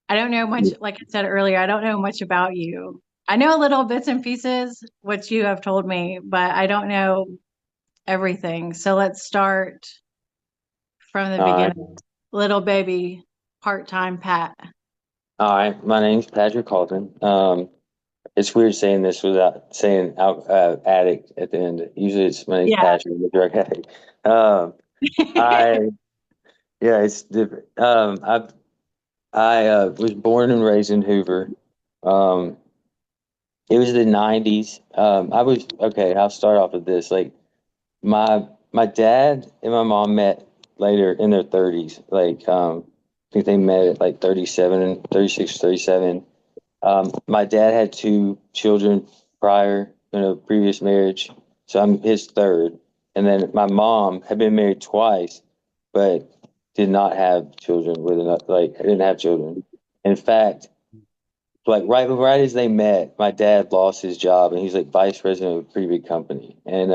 I don't know much, like I said earlier, I don't know much about you. I know little bits and pieces, what you have told me, but I don't know everything. So let's start from the All right. beginning. Little baby, part-time Pat. All right. My name's Patrick Calton. It's weird saying this without saying addict at the end. Usually it's my name's Yeah. Patrick, I'm a drug addict. Um, I, yeah, it's different. I was born and raised in Hoover. Um, it was the 90s. Okay, I'll start off with this. Like my dad and my mom met later in their 30s. I think they met at like 37 and 36, 37. My dad had two children prior in a previous marriage, so I'm his third. And then my mom had been married twice, but did not have children with another, like didn't have children. In fact, like right as they met, my dad lost his job and he's like vice president of a pretty big company. And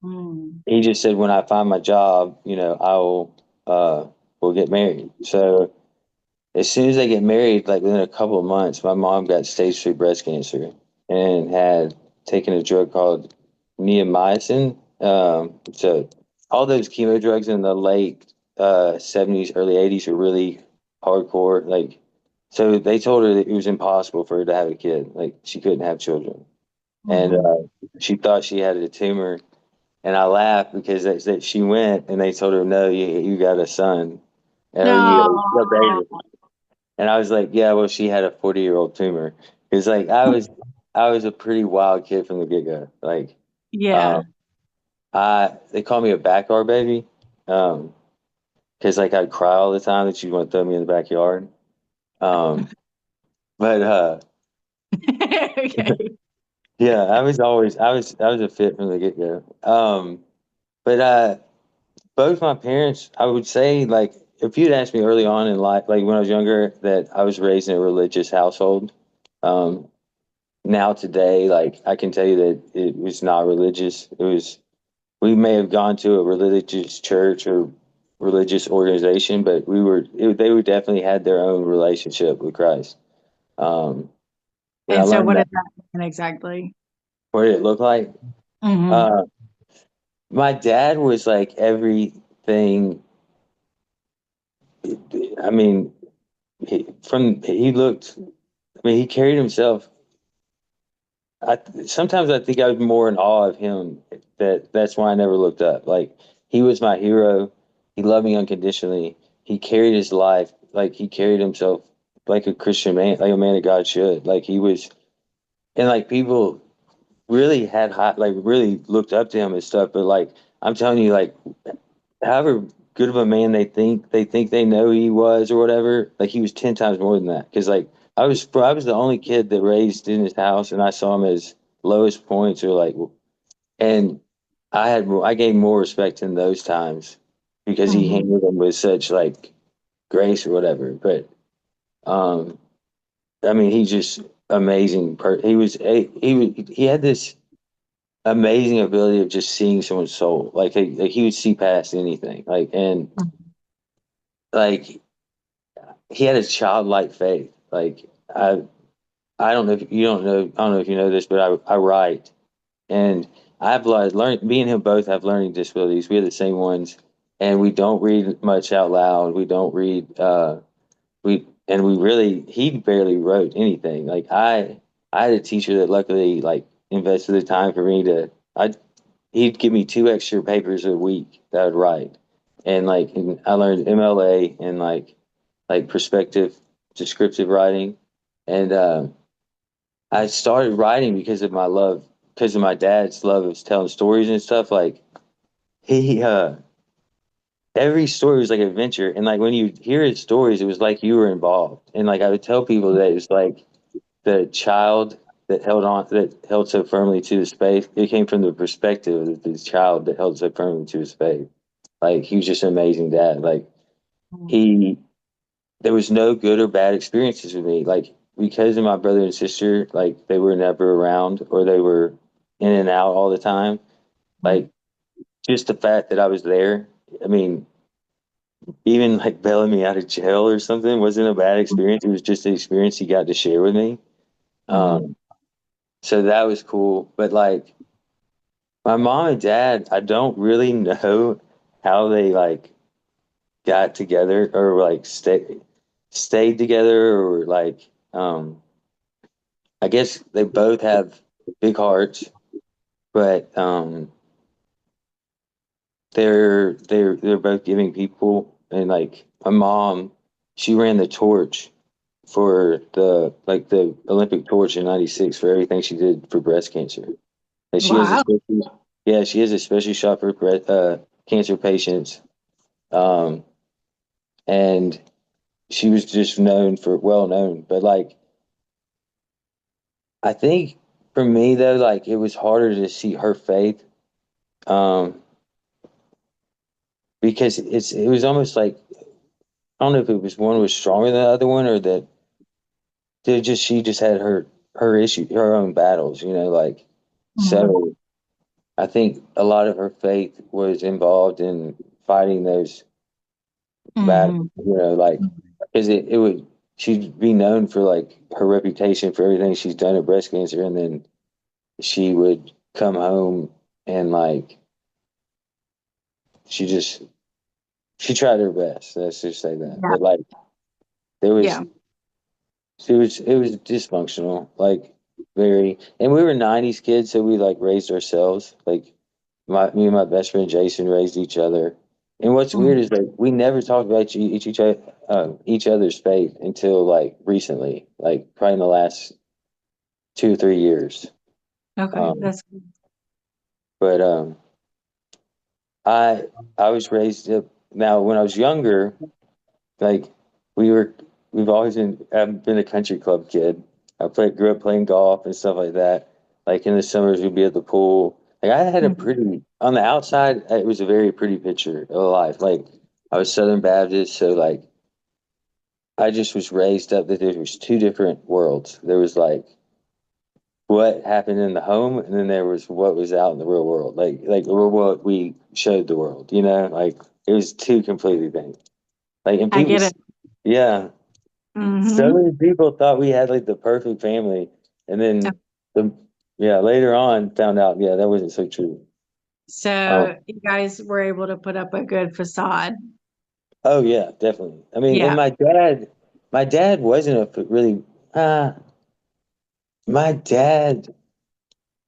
Mm. he just said, when I find my job, I will we'll get married. So as soon as they get married, like within a couple of months, my mom got stage 3 breast cancer and had taken a drug called neomycin. So all those chemo drugs in the late 70s, early 80s were really hardcore. Like, so they told her that it was impossible for her to have a kid. Like, she couldn't have children. And Hmm. she thought she had a tumor. And I laughed because that she went and they told her, no, you got a son. Or No. you got a baby. And I was like, yeah, well, she had a 40-year-old tumor. It's like I was a pretty wild kid from the get-go. Like, Yeah. um, they call me a backyard baby, because like I'd cry all the time that you'd want to throw me in the backyard. Um, but Okay. yeah, I was a fit from the get-go. But both my parents, I would say, like, if you'd asked me early on in life, like when I was younger, that I was raised in a religious household. Um, Now today, like I can tell you that it was not religious. We may have gone to a religious church or religious organization, but they would definitely had their own relationship with Christ. Um, and I And so learned what that. does that mean exactly? What did it look like? Hmm. Uh, my dad was like everything. I mean, he looked. I mean, he carried himself. Sometimes I think I was more in awe of him. That's why I never looked up. Like, he was my hero. He loved me unconditionally. He carried his life like he carried himself like a Christian man, like a man of God should. Like he was, and like people really had high, like really looked up to him and stuff. But like I'm telling you, like however good of a man they think they know he was or whatever, like he was 10 times more than that. Because like I was the only kid that raised in his house, and I saw him as lowest points or like, and I gave more respect in those times because he Hmm. handled them with such like grace or whatever. But um, I mean, he just amazing. He had this amazing ability of just seeing someone's soul. Like he would see past anything. Like he had a childlike faith. Like I don't know if you don't know I don't know if you know this, but I write, and I've learned, me and him both have learning disabilities. We have the same ones, and we don't read much out loud. We don't read we really he barely wrote anything. Like I had a teacher that luckily like invested the time for me to I he'd give me two extra papers a week that I'd write. And I learned MLA and like perspective descriptive writing. And I started writing because of my dad's love of telling stories and stuff. Like he every story was like an adventure. And like when you hear his stories, it was like you were involved. And like I would tell people that it's like the child that held so firmly to his faith. It came from the perspective of the child that held so firmly to his faith. Like he was just an amazing dad. Like he there was no good or bad experiences with me. Like because of my brother and sister, like they were never around or they were in and out all the time. Like just the fact that I was there. I mean, even like bailing me out of jail or something wasn't a bad experience. It was just an experience he got to share with me. Mm-hmm. Um, so that was cool. But like my mom and dad, I don't really know how they like got together or like stayed together or like I guess they both have big hearts, but they're both giving people and like my mom, she ran the torch for the Olympic torch in '96 for everything she did for breast cancer. And she has a Wow. special, yeah, she has a special shot for breast cancer patients. Um, and she was just known for well known, but like I think for me though, like it was harder to see her faith, um, because it was almost like I don't know if it was one was stronger than the other one or that she just had her issue her own battles, you know, like Mm-hmm. so I think a lot of her faith was involved in fighting those battles, Mm-hmm. you know, like because it would she'd be known for like her reputation for everything she's done at breast cancer, and then she would come home and like she just she tried her best. Let's just say that, Yeah. but like there was Yeah. it was dysfunctional, like very, and we were '90s kids, so we like raised ourselves, like me and my best friend Jason raised each other. And what's Mm. weird is like we never talked about each other's faith until like recently, like probably in the last 2 or 3 years. Okay. Um, That's good. but I I was raised up. Now when I was younger, like we were, I've been a country club kid. Grew up playing golf and stuff like that. Like in the summers, we'd be at the pool. Like I had a Mhm. pretty, on the outside, it was a very pretty picture of life. Like I was Southern Baptist, so like I just was raised up that there was two different worlds. There was like what happened in the home, and then there was what was out in the real world. Like what we showed the world. You know, like it was two completely things. Like and I people, get it. yeah. So Mm-hmm. many people thought we had like the perfect family, and then the yeah later on found out that wasn't so true. So Um, you guys were able to put up a good facade. oh yeah, definitely. I mean, and Yeah. my dad wasn't a really uh, my dad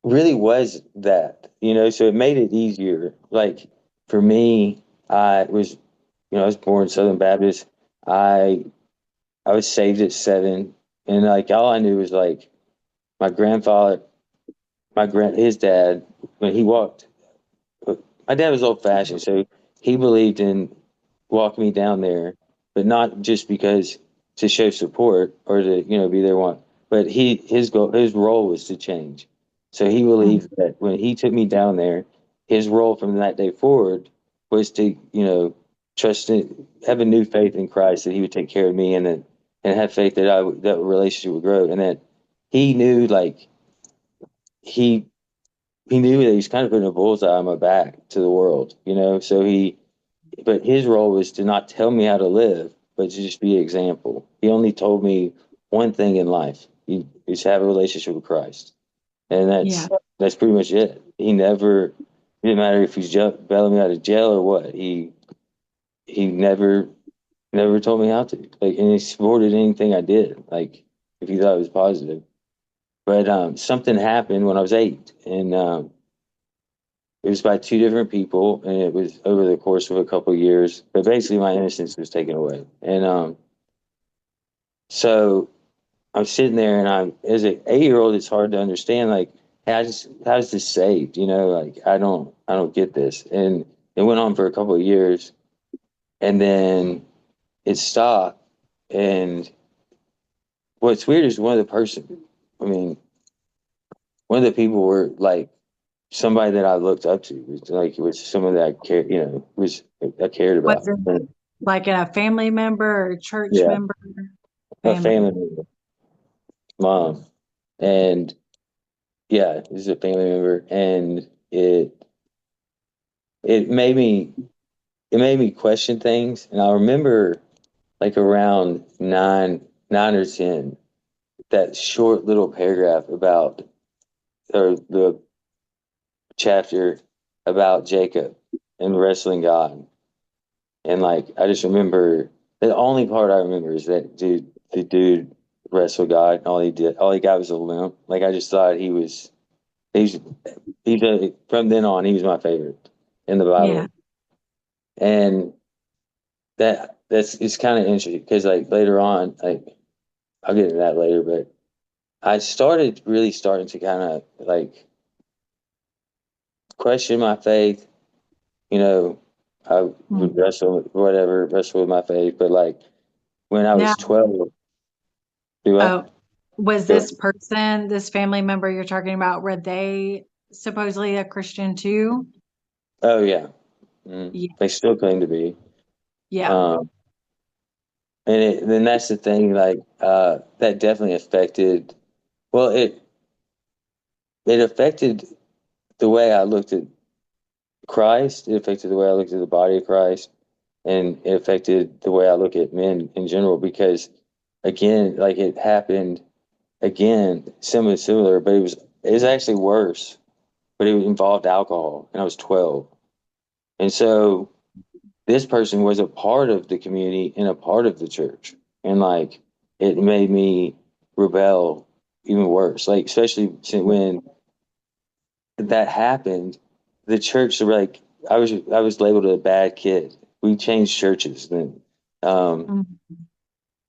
really was that, you know, so it made it easier. Like for me, I was, I was born Southern Baptist. I I was saved at 7, and like all I knew was like my grandfather his dad, when he walked, my dad was old fashioned, so he believed in walking me down there, but not just because to show support or to, be there one, but his role was to change. So he Mhm. believed that when he took me down there, his role from that day forward was to, trust in, have a new faith in Christ that he would take care of me, and have faith that that relationship would grow, and that he knew like he he knew that he's kind of putting a bullseye on my back to the world, So but his role was to not tell me how to live, but to just be an example. He only told me one thing in life: you is have a relationship with Christ, and Yeah. that's pretty much it. He never, it didn't matter if he's bailing me out of jail or what. He never told me how to. Like, and he supported anything I did. Like, if he thought it was positive. But something happened when I was 8, and it was by two different people, and it was over the course of a couple of years. But basically, my innocence was taken away, and so I'm sitting there, and as an 8 year old, it's hard to understand. Like, hey, how's this saved? Like I don't get this, and it went on for a couple of years, and then it stopped. And what's weird is I mean, one of the people were like somebody that I looked up to. It was someone that I cared, I cared Was about. it like a family member or a church Yeah, member? a Family. family member, mom, and yeah, this is a family member, and it made me. it made me question things. And I remember like around 9 or 10, that short little paragraph about, or the chapter about Jacob and wrestling God. And like, I just remember the only part I remember is that the dude wrestled God, and all he got was a limp. Like, I just thought he's, from then on, he was my favorite in the Yeah. Bible. And that's it's kind of interesting because like later on, like I'll get into that later, but I started really starting to kind of like question my faith. You know, I would Mhm. wrestle with my faith, but like when I Now, was 12, do what? oh, was Go. this person, this family member you're talking about, were they supposedly a Christian too? Oh yeah. Yeah. They still claim to be. Yeah. Um, and then that's the thing, like, that definitely affected, well, it affected the way I looked at Christ. It affected the way I looked at the body of Christ, and it affected the way I look at men in general, because again, like it happened again, similar, but it was actually worse, but it involved alcohol, and I was 12. And so this person was a part of the community and a part of the church. And like it made me rebel even worse. Like especially when that happened, the church like I was labeled a bad kid. We changed churches then. Um Mhm.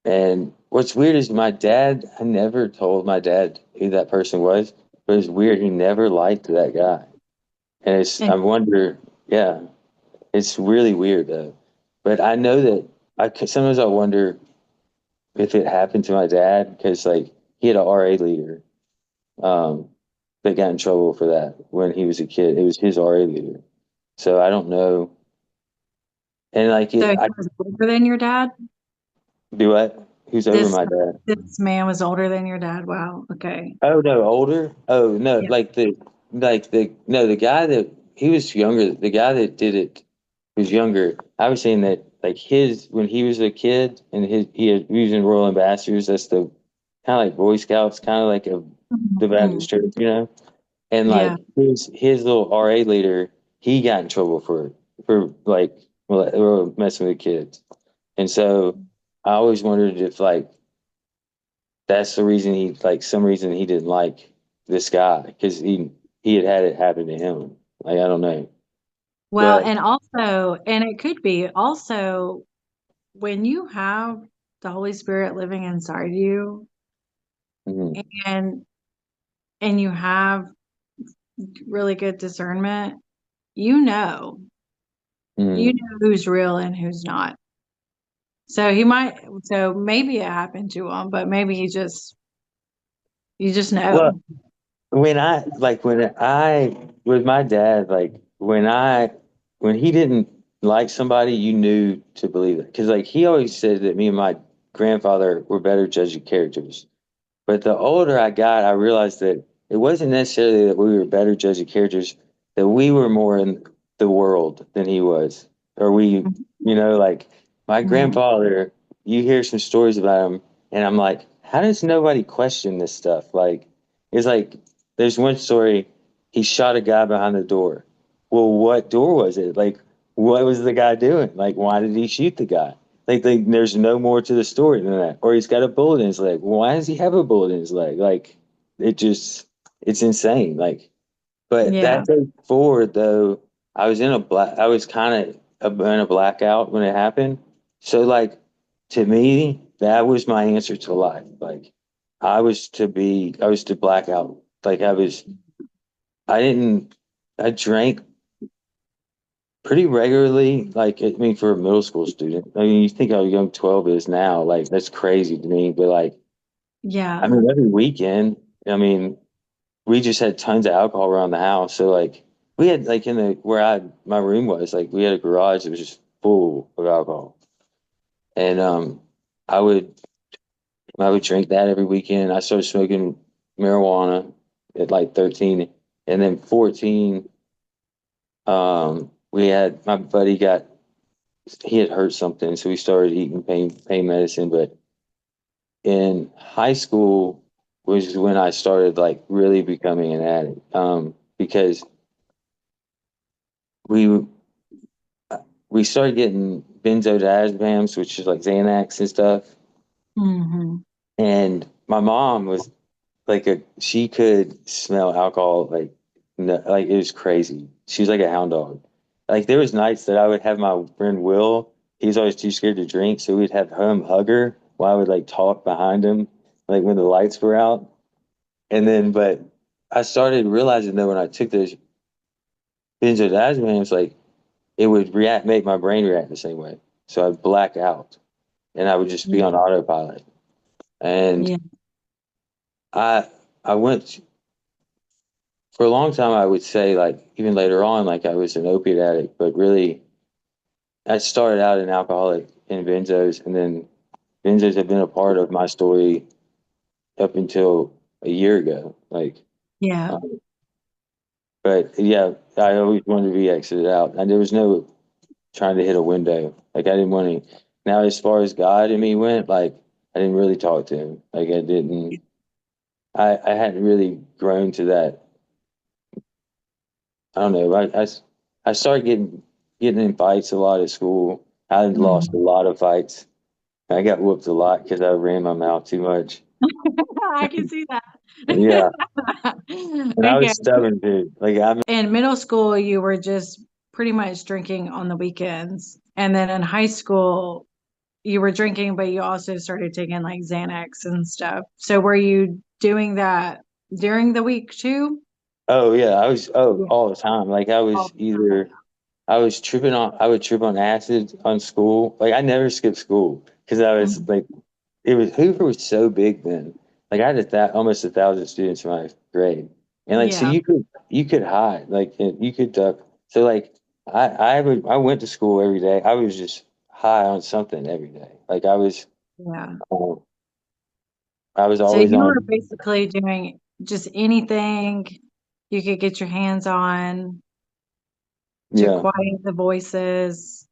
and what's weird is I never told my dad who that person was, but it's weird he never liked that guy. And I And wonder, yeah, it's really weird though. But I know that sometimes I wonder if it happened to my dad because like he had a RA leader um, that got in trouble for that when he was a kid. It was his RA leader, so I don't know. And like so he I was older than your dad? do what? Who's over This my dad? this man was older than your dad. Wow. Okay. Oh no, older. Oh no, Yeah. the guy that he was younger. The guy that did it was younger. I was saying that like his when he was a kid and he was in Royal Ambassadors. That's the kind of like Boy Scouts, kind of like the Mhm. Baptist church, you know. And Yeah. like his little RA leader, he got in trouble for like messing with kids. And so I always wondered if like that's the reason some reason he didn't like this guy because he had it happen to him. Like I don't know, Well, but and also, and it could be also when you have the Holy Spirit living inside you mhm, and you have really good discernment, you know, you mhm. know who's real and who's not. So he might, so maybe it happened to him, but maybe you just Well, know. when I with my dad, like when he didn't like somebody, you knew to believe it because like he always said that me and my grandfather were better judging characters. But the older I got, I realized that it wasn't necessarily that we were better judging characters, that we were more in the world than he was. Or like my Mhm. grandfather, you hear some stories about him, and I'm like, how does nobody question this stuff? Like, it's like there's one story, he shot a guy behind the door. Well, what door was it? Like, what was the guy doing? Like, why did he shoot the guy? Like there's no more to the story than that. Or he's got a bullet in his leg. Why does he have a bullet in his leg? Like it just it's insane. Like but Yeah. that day forward though, I was kind of in a blackout when it happened. So like to me, that was my answer to life. Like I was to black out. Like I didn't I drank pretty regularly, like I mean, for a middle school student. I mean, you think how young 12 is now, like that's crazy to me. But like, I Yeah. mean, every weekend, I mean, we just had tons of alcohol around the house. So like, we had like in the where my room was, like we had a garage that was just full of alcohol, and I would I would drink that every weekend. I started smoking marijuana at like 13, and then 14. We had my buddy got he had hurt something, so we started eating pain medicine. But in high school was when I started like really becoming an addict. Because we we started getting benzodiazepams, which is like Xanax and stuff. Hmm. And my mom was like she could smell alcohol like no, like it was crazy. She was like a hound dog. Like there was nights that I would have my friend Will. He was always too scared to drink, so we'd have him hug her while I would like talk behind him, like when the lights were out. And then, but I started realizing that when I took those benzodiazepines, like it would make my brain react the same way. So I'd black out, and I would just be Yeah. on autopilot. And Yeah. I I went for a long time. I would say like even later on, like I was an opiate addict, but really I started out an alcoholic in benzos, and then benzos have been a part of my story up until a year ago. Like, Yeah. um, but yeah, I always wanted to be exited out, and there was no trying to hit a window. Like I didn't want to. Now, as far as God and me went, like I didn't really talk to him. Like I didn't. I hadn't really grown to that. I don't know. I started getting in fights a lot at school. I lost a Mhm. lot of fights. I got whooped a lot because I ran my mouth too much. I can see that. Yeah, and I Okay. was stubborn, dude. Like I'm. In middle school, you were just pretty much drinking on the weekends. And then in high school, you were drinking, but you also started taking like Xanax and stuff. So were you doing that during the week too? Oh yeah, I was. Oh, Yeah. all the time. Like I All was the time. either. I was tripping on. I would trip on acid on school. Like I never skipped school because I was Mhm. like, it was Hoover was so big then. Like I had almost 1,000 students in my grade, and like so Yeah. you could hide, like you could duck. So like I went to school every day. I was just high on something every day. Like Yeah. uh, I was So always you were on. basically doing just anything you could get your hands on to Yeah. quiet the voices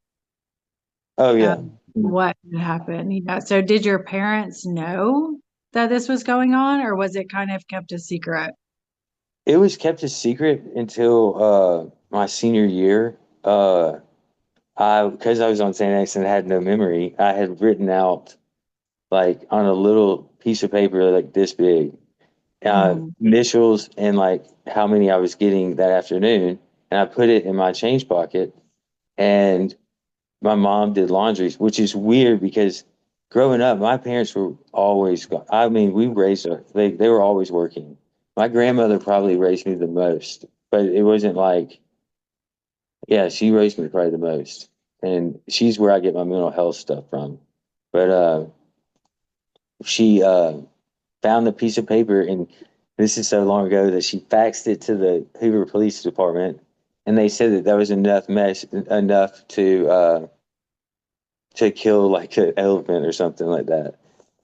Oh of yeah. what had happened. So did your parents know that this was going on, or was it kind of kept a secret? It was kept a secret until my senior year. I because I was on Xanax and had no memory, I had written out like on a little piece of paper like this big, Mhm. initials and like how many I was getting that afternoon, and I put it in my change pocket. And my mom did laundries, which is weird because growing up, my parents were always. I mean, we raised her. They were always working. My grandmother probably raised me the most, but it wasn't like yeah, she raised me probably the most, and she's where I get my mental health stuff from. But she found the piece of paper, and this is so long ago that she faxed it to the Hoover Police Department, and they said that was enough to kill like an elephant or something like that.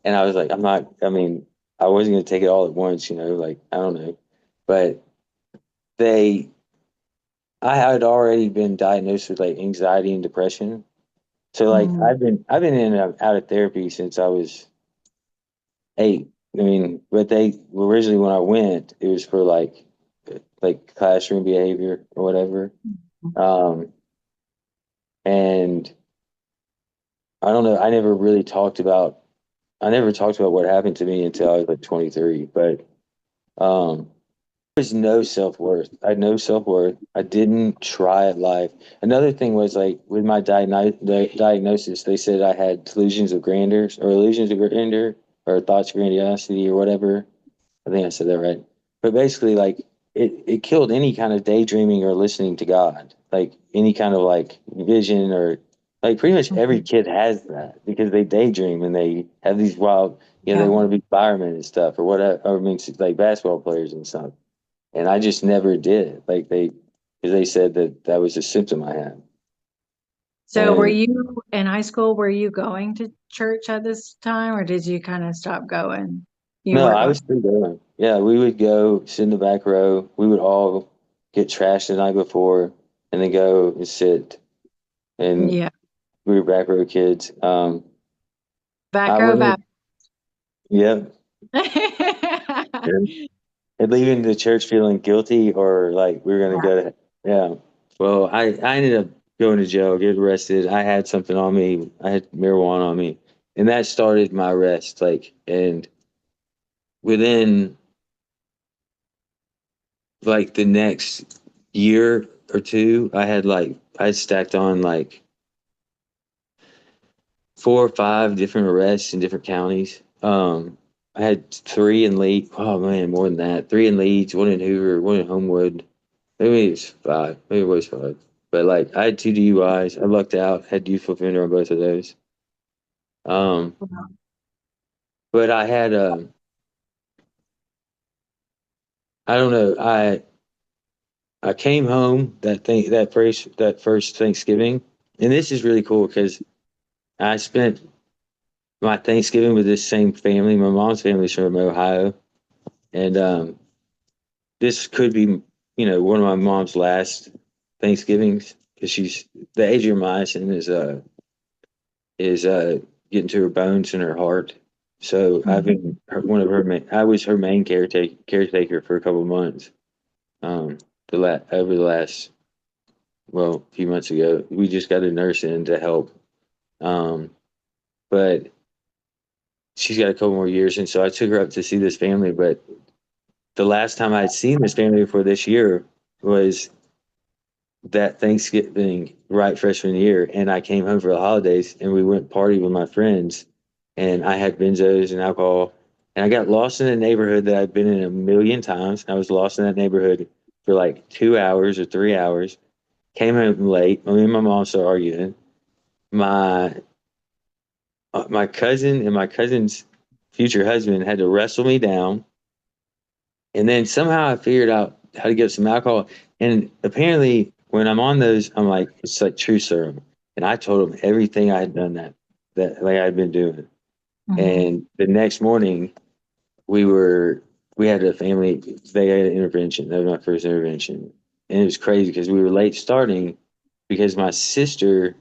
And I was like, I'm not. I mean, I wasn't gonna take it all at once, like I don't know, but they. I had already been diagnosed with like anxiety and depression. So like Mhm. I've been in and out of therapy since I was 8. I mean, but they originally when I went, it was for like classroom behavior or whatever. Um, and I don't know. I never talked about what happened to me until I was like 23. But um, was no self-worth. I had no self-worth. I didn't try at life. Another thing was like with my diagnosis, they said I had delusions of grandeur or illusions of grandeur or thoughts of grandiosity or whatever. I think I said that right. But basically, like it killed any kind of daydreaming or listening to God, like any kind of like vision or like pretty much every Mhm. kid has that because they daydream and they have these wild, they Yeah. want to be firemen and stuff or whatever, or I mean, like basketball players and stuff. And I just never did. Like because they said that that was a symptom I had. So were And you in high school, were you going to church at this time, or did you kind of stop going? You no, were I was going. still going. Yeah, we would go sit in the back row. We would all get trashed the night before and then go and sit. And Yeah. we were back row kids. Back I row wanted, back. yeah, Yeah. and leaving the church feeling guilty or like we were gonna go to, yeah. Well, I ended up going to jail, get arrested. I had something on me. I had marijuana on me, and that started my arrest. Like, and within like the next year or two, I had stacked on like 4 or 5 different arrests in different counties. I had 3 in Leeds. Oh man, more than that. 3 in Leeds, 1 in Hoover, 1 in Homewood. Maybe it was 5. Maybe it was 5. But like I had 2 DUIs. I lucked out. Had youthful offender on both of those. Um, but I had I don't know. I came home that first Thanksgiving, and this is really cool because I spent my Thanksgiving with this same family. My mom's family's from Ohio, and this could be, one of my mom's last Thanksgivings because she's the Adriamycin is getting to her bones and her heart. So I've Mhm. been one of her I was her main caretaker for a couple of months. Over the last, well, a few months ago, we just got a nurse in to help. Um, but she's got a couple more years, and so I took her up to see this family. But the last time I'd seen this family before this year was that Thanksgiving right freshman year, and I came home for the holidays, and we went party with my friends, and I had benzos and alcohol, and I got lost in a neighborhood that I'd been in a million times. I was lost in that neighborhood for like 2 hours or 3 hours. Came home late. Me and my mom started arguing. My my cousin and my cousin's future husband had to wrestle me down, and then somehow I figured out how to get some alcohol. And apparently, when I'm on those, I'm like, it's like true serum. And I told him everything I had done that like I'd been doing. Mhm. And the next morning, we were we had a family. They had an intervention. That was my first intervention, and it was crazy because we were late starting because my sister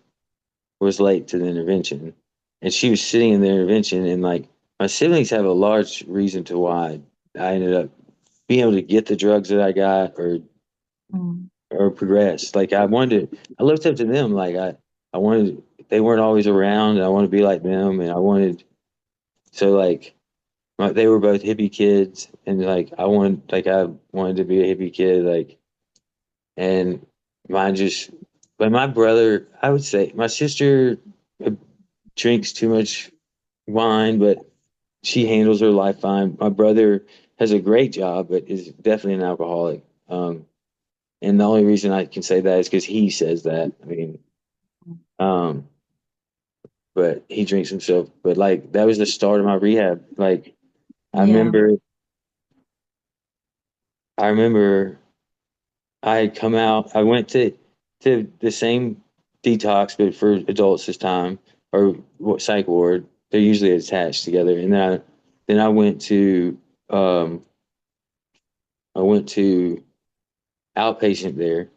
was late to the intervention, and she was sitting in the intervention. And like my siblings have a large reason to why I ended up being able to get the drugs that I got Mhm. or progress. Like I looked up to them. I wanted, they weren't always around, and I wanted to be like them. And I wanted, so like, they were both hippie kids, and I wanted to be a hippie kid. And mine just, but my brother, I would say my sister uh, drinks too much wine, but she handles her life fine. My brother has a great job, but is definitely an alcoholic. And the only reason I can say that is because he says that. I mean, um, but he drinks himself. But like that was the start of my rehab. Like I Yeah. remember, I remember I had come out. I went to the same detox, but for adults this time, or what psych ward. They're usually attached together. And then um, I went to outpatient there,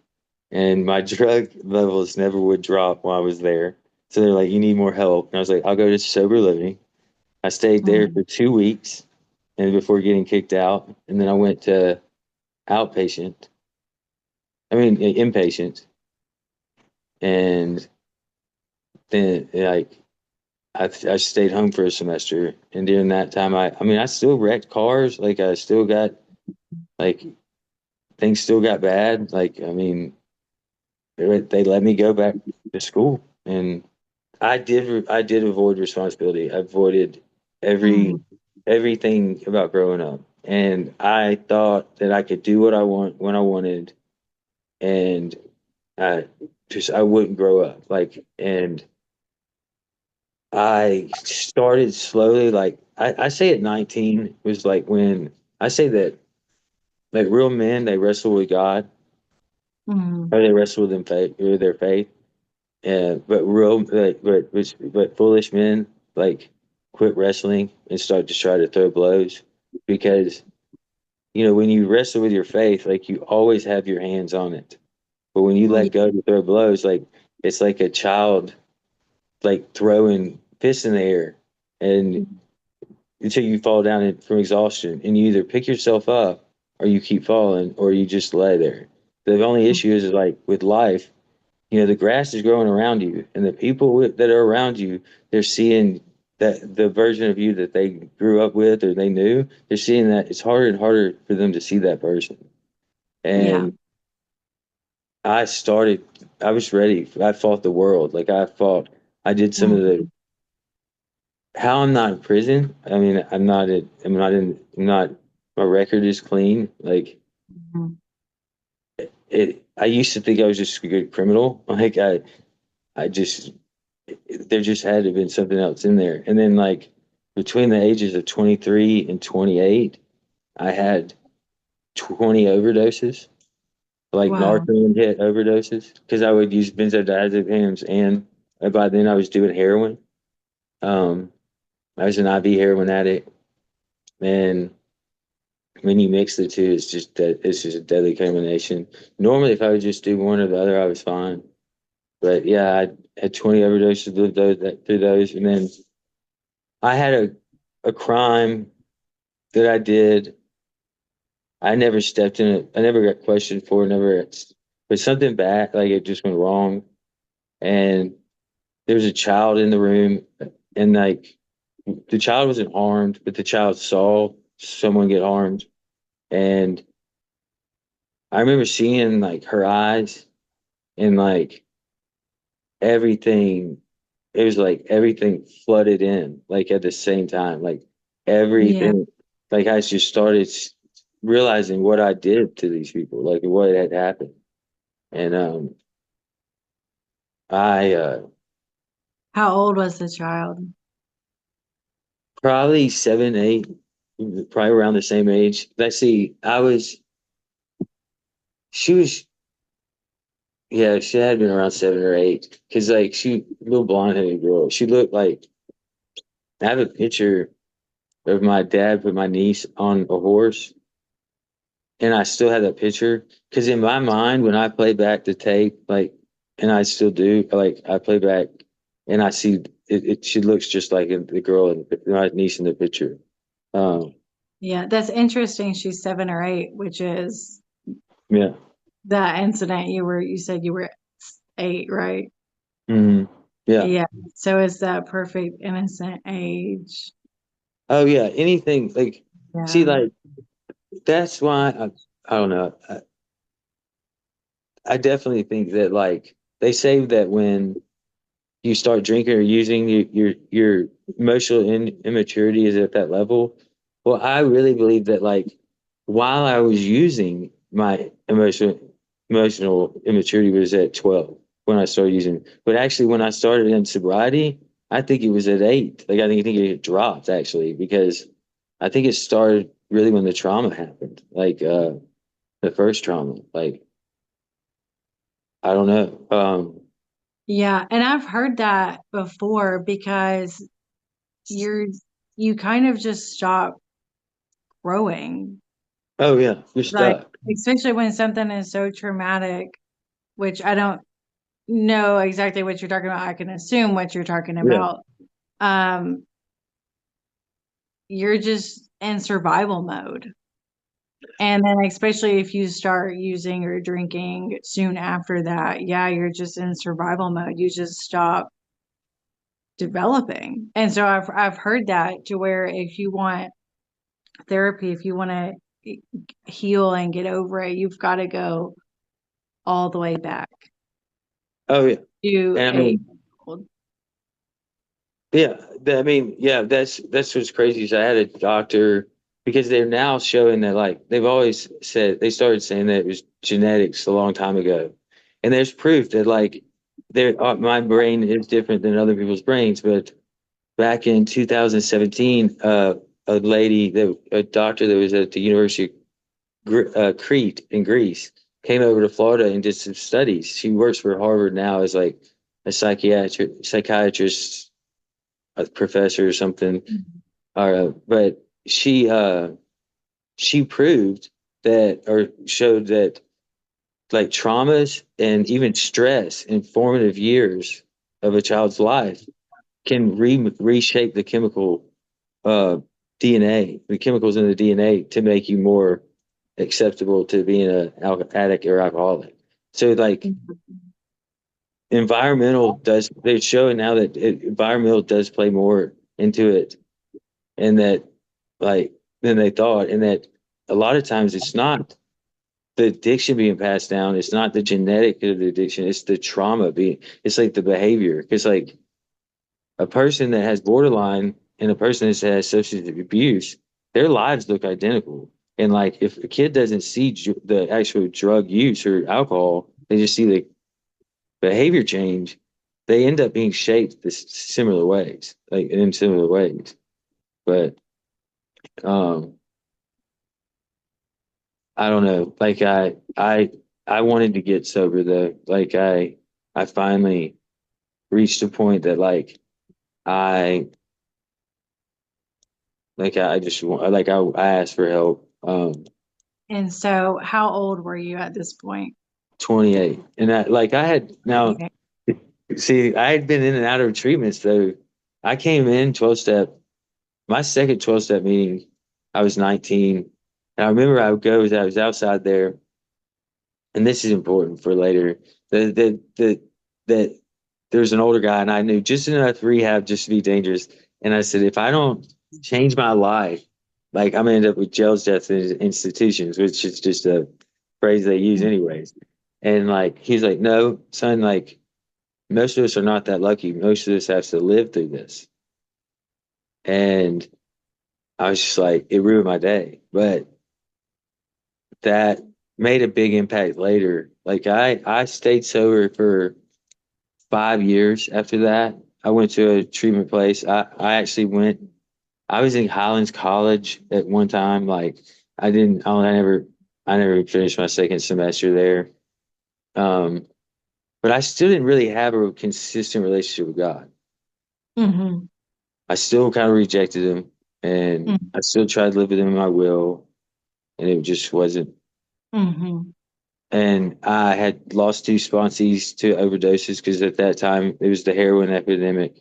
and my drug levels never would drop while I was there. So they're like, "You need more help." And I was like, "I'll go to sober living." I stayed there Mhm. for 2 weeks, and before getting kicked out, and then I went to outpatient. I mean, inpatient, and then like I stayed home for a semester. And during that time, I mean, I still wrecked cars. Like I still got like things still got bad. Like I mean, they let me go back to school, and I did avoid responsibility. I avoided every Mhm. everything about growing up. And I thought that I could do what I want when I wanted, and I I wouldn't grow up. And I started slowly, I say at 19 was like when I say that like real men, they wrestle with God, Mhm. or they wrestle with them faith or their faith. But but foolish men like quit wrestling and start to try to throw blows because when you wrestle with your faith, like you always have your hands on it. But when you Yeah. let go to throw blows, like it's like a child like throwing fists in the air and until you fall down from exhaustion, and you either pick yourself up or you keep falling or you just lay there. The only issue is like with life, the grass is growing around you, and the people that are around you, they're seeing that the version of you that they grew up with or they knew, they're seeing that it's harder and harder for them to see that person. Yeah. And I was ready. I fought the world. Like I did some of Mhm. the, how I'm not in prison. I mean, I'm not, my record is clean. Like Mhm. I used to think I was just a good criminal. Like I just, there just had to have been something else in there. And then like between the ages of 23 and 28, I had 20 overdoses, like Wow. Narcan hit overdoses, because I would use benzodiazepines and by then I was doing heroin. Um, I was an IV heroin addict, and when you mix the two, it's just a deadly combination. Normally, if I would just do one or the other, I was fine. But yeah, I had 20 overdoses through those, and then I had a crime that I did. I never stepped in it. I never got questioned for it, never, but something bad, like it just went wrong. And there was a child in the room, and like the child wasn't harmed, but the child saw someone get harmed. And I remember seeing like her eyes and like everything. It was like everything flooded in, like at the same time, like Yeah. everything. Like I just started realizing what I did to these people, like what had happened. And I How old was the child? probably 7, 8, probably around the same age. Let's see, she was, yeah, she had been around 7 or 8, because like she, little blonde headed girl. She looked like, I have a picture of my dad put my niece on a horse, and I still have that picture because in my mind, when I play back the tape, like, and I still do, like, I play back and I see she looks just like the girl and my niece in the picture. Um, Yeah, that's interesting. She's 7 or 8, which is yeah. that incident you said you were 8, right? Hmm. Yeah. Yeah. So it's that perfect innocent age. Oh, yeah. Anything like, see, Yeah. like, that's why I don't know. I definitely think that, like, they say that when you start drinking or using, your emotional immaturity is at that level. Well, I really believe that like while I was using, my emotional immaturity was at 12 when I started using. But actually when I started in sobriety, I think it was at 8. Like I think it dropped actually, because I think it started really when the trauma happened. Like the first trauma. Like I don't know. Yeah. And I've heard that before because you're, you kind of just stop growing. Oh yeah, you're Like, stuck. especially when something is so traumatic, which I don't know exactly what you're talking about. I can assume what you're talking Yeah. about. Um, you're just in survival mode. And then especially if you start using or drinking soon after that, yeah, you're just in survival mode. You just stop developing. And so I've heard that to where if you want therapy, if you want to heal and get over it, you've got to go all the way back Oh yeah. to And I a mean, yeah, I mean, yeah, that's what's crazy is I had a doctor, because they're now showing that like they've always said, they started saying that it was genetics a long time ago, and there's proof that like my brain is different than other people's brains. But back in 2017, a doctor that was at the University of Crete in Greece came over to Florida and did some studies. She works for Harvard now as like a psychiatrist, a professor or something. But she proved that, or showed that, like traumas and even stress in formative years of a child's life can reshape the chemical uh, DNA, the chemicals in the DNA to make you more acceptable to being an addict or alcoholic. So like environmental does, they're showing now that environmental does play more into it, and that like than they thought, and that a lot of times it's not the addiction being passed down, it's not the genetic of the addiction, it's the trauma being, it's like the behavior. Because like a person that has borderline and a person that has substance abuse, their lives look identical. And like if a kid doesn't see the actual drug use or alcohol, they just see the behavior change, they end up being shaped this similar ways, like in similar ways. But um I don't know. Like I wanted to get sober though. Like I finally reached a point that like I I just want like I asked for help. And so, how old were you at this point? 28. And I had now Okay. see I had been in and out of treatments though. I came in 12 step, my second 12 step meeting, I was 19. And I remember I would go, I was outside there, and this is important for later. That there's an older guy and I knew just enough rehab just to be dangerous. And I said, if I don't change my life, like I'm gonna end up with jails, deaths, and institutions, which is just a phrase they use anyways. And like he's like, no, son, like most of us are not that lucky. Most of us have to live through this. And I was just like, it ruined my day. But that made a big impact later. Like I stayed sober for 5 years after that. I went to a treatment place. I actually went, I was in Highlands College at one time. Like I never finished my second semester there. Um, but I still didn't really have a consistent relationship with God. Mm-hmm. I still kind of rejected him, and I still tried to live within my will, and it just wasn't. Mm-hmm. And I had lost two sponsees to overdoses because at that time it was the heroin epidemic,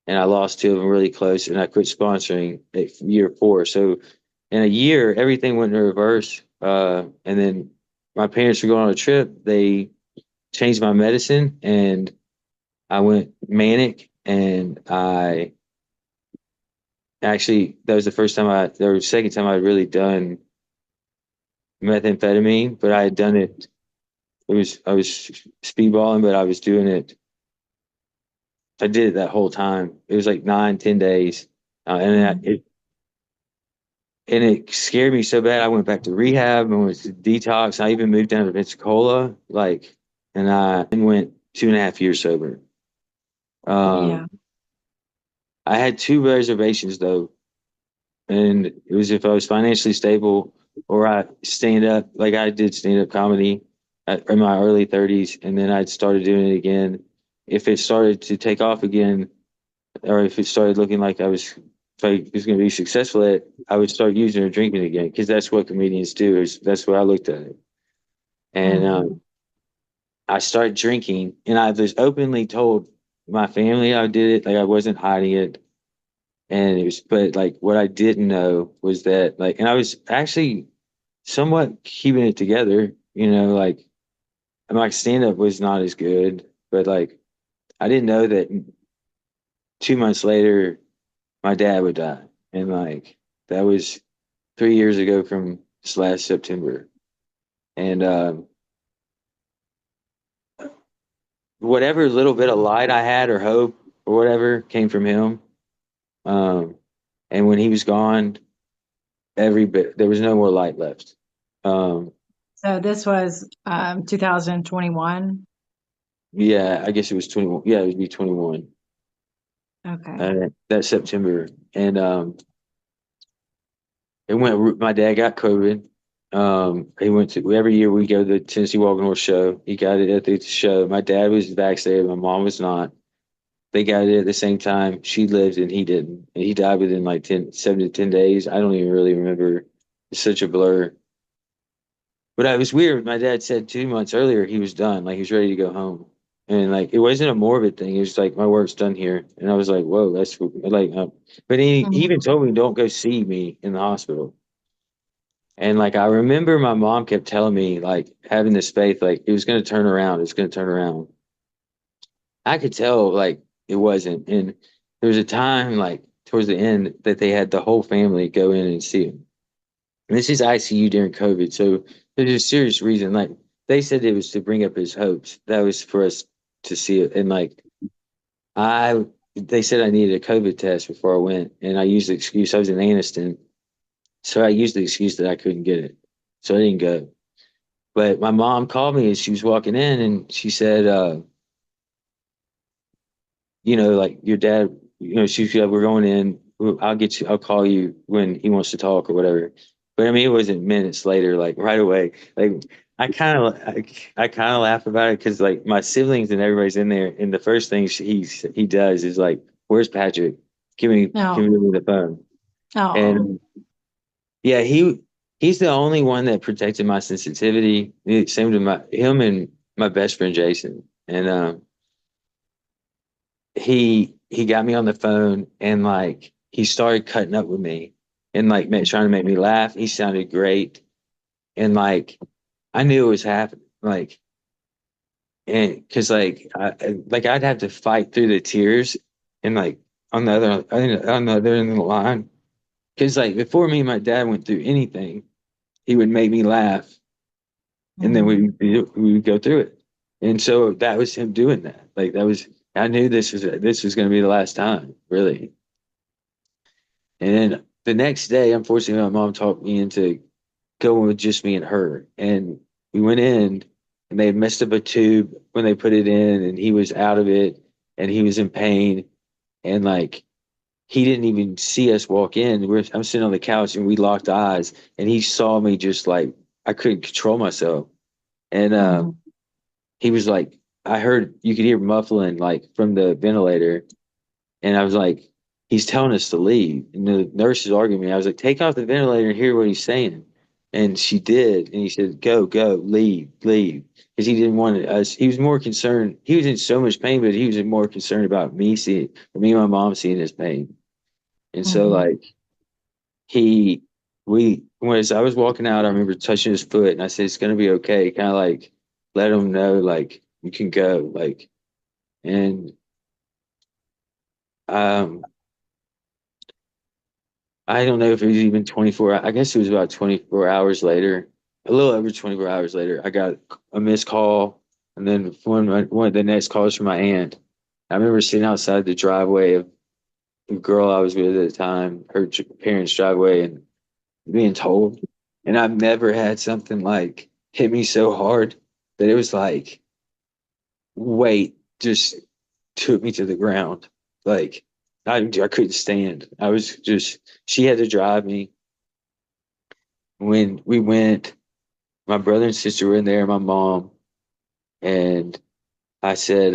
and I lost two of them really close, and I quit sponsoring at year four. So in a year, everything went in reverse. And then my parents were going on a trip. They changed my medicine, and I went manic. And I actually, that was the first time the second time I'd really done methamphetamine, but I had done it. I was speedballing, but I was doing it. I did it that whole time. It was like 9, 10 days. Mm-hmm. And it scared me so bad. I went back to rehab and went to detox. I even moved down to Pensacola, and I went 2.5 years sober. Yeah. Um, I had two reservations though, and it was if I was financially stable or I stand up, like I did stand up comedy in my early 30s, and then I'd started doing it again. If it started to take off again, or if it started looking like if I was going to be successful at it, I would start using or drinking again because that's what comedians do. That's what I looked at it, and Mm-hmm. I started drinking, and I was openly told my family I did it, like I wasn't hiding it, and it was, but like what I didn't know was that like, and I was actually somewhat keeping it together, like my stand up was not as good, but like I didn't know that 2 months later my dad would die. And like that was 3 years ago from this last September. And whatever little bit of light I had or hope or whatever came from him. Um, and when he was gone, every bit there was no more light left. Um, So this was 2021. yeah, I guess it was 21. Yeah, it would be 21. Okay. That September. And it went. My dad got COVID. He went to every year we go to the Tennessee Walking Horse show. He got it at the show. My dad was vaccinated. My mom was not. They got it at the same time. She lived and he didn't. And he died within like 7 to 10 days. I don't even really remember. It's such a blur. But it was weird. My dad said 2 months earlier he was done, like he was ready to go home. And like, it wasn't a morbid thing. It was like, my work's done here. And I was like, whoa, that's like, but he even Mhm. told me, don't go see me in the hospital. And like, I remember my mom kept telling me, like, having this faith, like, it was going to turn around. It's going to turn around. I could tell, like, it wasn't. And there was a time, like, towards the end, that they had the whole family go in and see him. And this is ICU during COVID. So there's a serious reason. Like, they said it was to bring up his hopes. That was for us to see it. And like, they said I needed a COVID test before I went. And I used the excuse I was in Aniston. So I used the excuse that I couldn't get it. So I didn't go. But my mom called me as she was walking in and she said, like, your dad, she's like, we're going in. I'll call you when he wants to talk or whatever. But I mean, it wasn't minutes later, like right away. Like, I kind of laugh about it because like my siblings and everybody's in there, and the first thing he does is like, "Where's Patrick? Give No. me the phone." Oh. And yeah, he's the only one that protected my sensitivity. Same to him and my best friend Jason. And he got me on the phone and like he started cutting up with me and like trying to make me laugh. He sounded great. And like I knew it was happening. Like, and because like I'd have to fight through the tears and like on the other end of the line. Because like before me and my dad went through anything, he would make me laugh and then Mhm. we would go through it. And so that was him doing that. Like that was I knew this was going to be the last time, really. And then the next day, unfortunately, my mom talked me into going with just me and her. And we went in and they had messed up a tube when they put it in and he was out of it and he was in pain. And like he didn't even see us walk in. I'm sitting on the couch and we locked eyes and he saw me just like I couldn't control myself. And Mhm. he was like, I heard you could hear muffling like from the ventilator. And I was like, he's telling us to leave. And the nurse is arguing with me. I was like, take off the ventilator and hear what he's saying. And she did. And he said, go, go, leave, leave. Because he didn't want us. He was more concerned. He was in so much pain, but he was more concerned about me and my mom seeing his pain. And so, Mhm. like, as I was walking out, I remember touching his foot and I said, it's going to be okay. Kind of like let him know, like, you can go. Like, and, um, I don't know if it was even 24. I guess it was about 24 hours later, a little over 24 hours later. I got a missed call, and then one of the next calls from my aunt. I remember sitting outside the driveway of the girl I was with at the time, her parents' driveway, and being told. And I've never had something like hit me so hard that it was like weight just took me to the ground. Like I couldn't stand. I was just she had to drive me when we went, my brother and sister were in there, my mom, and I said,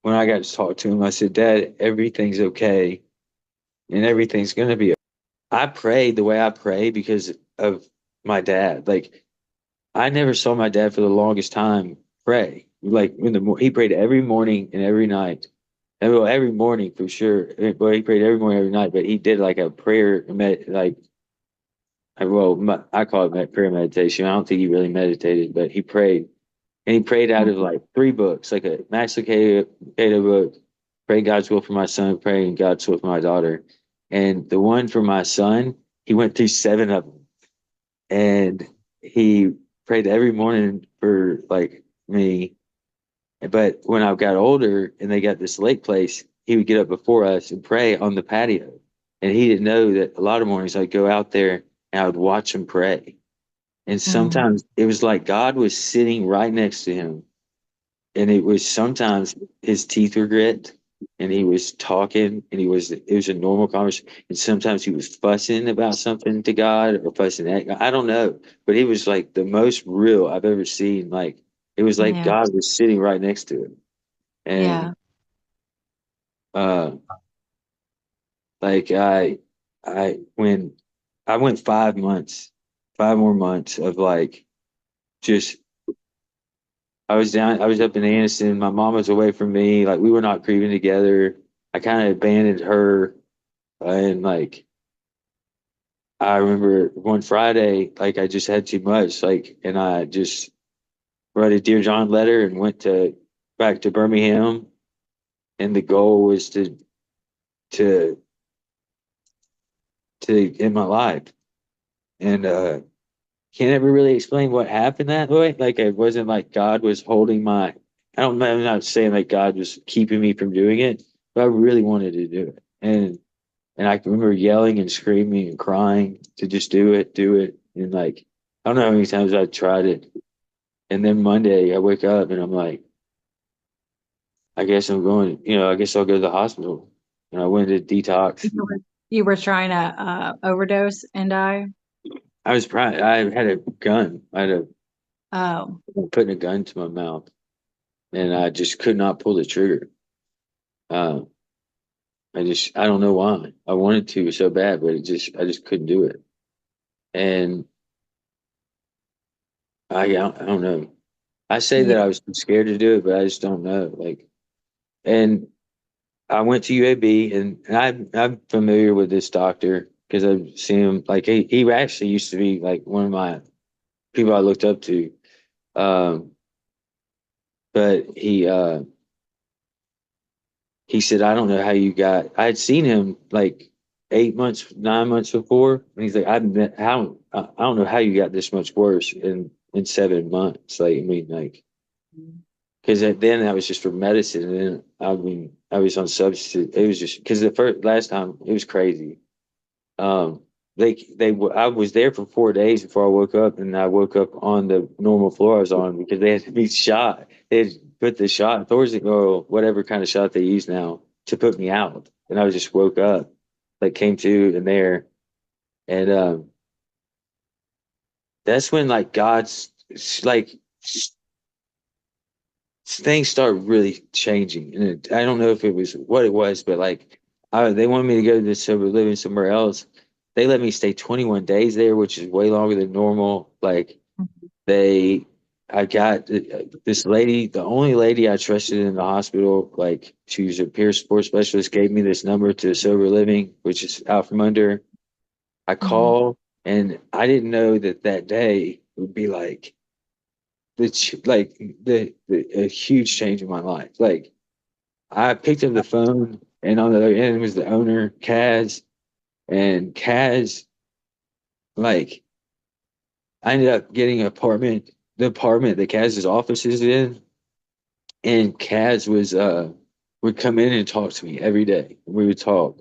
when I got to talk to him, I said, Dad, everything's okay and everything's gonna be okay. I prayed the way I pray because of my dad. Like I never saw my dad for the longest time pray. Like he prayed every morning and every night. And well, every morning for sure. Well, he prayed every morning, every night, but he did like a prayer, like I call it prayer meditation. I don't think he really meditated, but he prayed. And he prayed out of Mhm. like three books, like a Max Lucado book, Pray God's Will for My Son, Praying God's Will for My Daughter. And the one for my son, he went through seven of them. And he prayed every morning for like me. But when I got older and they got this lake place, he would get up before us and pray on the patio. And he didn't know that a lot of mornings I'd go out there and I would watch him pray. And Mhm. sometimes it was like God was sitting right next to him. And it was sometimes his teeth were grit and he was talking and it was a normal conversation. And sometimes he was fussing about something to God or fussing at God. I don't know. But it was like the most real I've ever seen. Like it was like Yeah. God was sitting right next to him. Yeah. And uh like when I went 5 months, 5 more months of like just I was up in Anniston. My mom was away from me. Like we were not grieving together. I kind of abandoned her. And like, I remember one Friday, like I just had too much. Like, and I just wrote a Dear John letter and went back to Birmingham. And the goal was to, to end my life. And, can't ever really explain what happened that way. Like it wasn't like God was holding my, I'm not saying like God was keeping me from doing it, but I really wanted to do it. And I can remember yelling and screaming and crying to just do it. And like, I don't know how many times I tried it. And then Monday I wake up and I'm like, I guess I'm going, I guess I'll go to the hospital. And I went to detox. You were trying to overdose and die. I had a gun. I had a Oh, putting a gun to my mouth and I just could not pull the trigger. Uh, I don't know why. I wanted to so bad, but I just couldn't do it. And I don't know. I say yeah. that I was scared to do it, but I just don't know. Like, and I went to UAB, and I'm familiar with this doctor because I've seen him. Like, he actually used to be like one of my people I looked up to. Um, but he said, I don't know how you got. I had seen him like 8 months, 9 months before, and he's like, I don't know how you got this much worse in 7 months. Like, I mean, like, because then that was just for medicine, and then I mean, I was on substitute. It was just because the first last time it was crazy. Um, I was there for 4 days before I woke up, and I woke up on the normal floor I was on because they had me shot. They had put the shot, Thorazine or whatever kind of shot they use now to put me out, and I just woke up, like came to in there, and that's when like God's like things start really changing, and I don't know if it was what it was, but like they wanted me to go to this sober living somewhere else. They let me stay 21 days there, which is way longer than normal. Like they, I got this lady, the only lady I trusted in the hospital. Like she was a peer support specialist, gave me this number to sober living, which is out from under. I Mhm. called, and I didn't know that that day would be like a huge change in my life. Like I picked up the phone, and on the other end was the owner, Kaz, and Kaz, like I ended up getting an apartment, the apartment that Kaz's office is in, and Kaz would come in and talk to me every day. We would talk,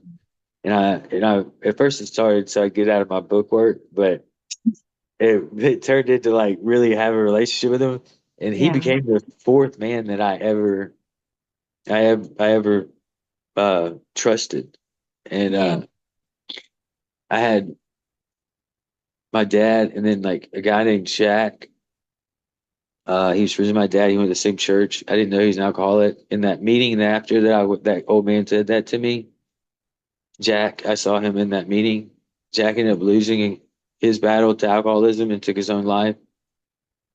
and I at first it started so I get out of my book work, but it turned into like really have a relationship with him, and he Yeah. became the fourth man that I ever trusted. And Yeah. I had my dad and then like a guy named Shaq. He was friends with my dad. He went to the same church. I didn't know he was an alcoholic. In that meeting and after that, that old man said that to me. Jack, I saw him in that meeting. Jack ended up losing his battle to alcoholism and took his own life.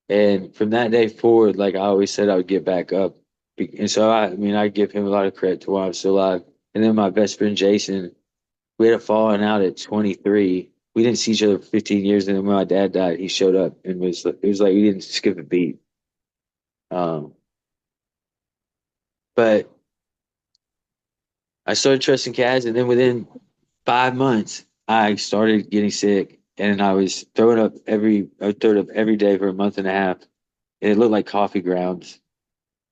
And from that day forward, like I always said, I would get back up. And so I mean, I give him a lot of credit to why I'm still alive. And then my best friend Jason, we had a falling out at 23. We didn't see each other for 15 years, and then when my dad died, he showed up and it was like we didn't skip a beat. Um, but I started trusting Kaz, and then within 5 months, I started getting sick, and I would throw up every day for a month and a half, and it looked like coffee grounds.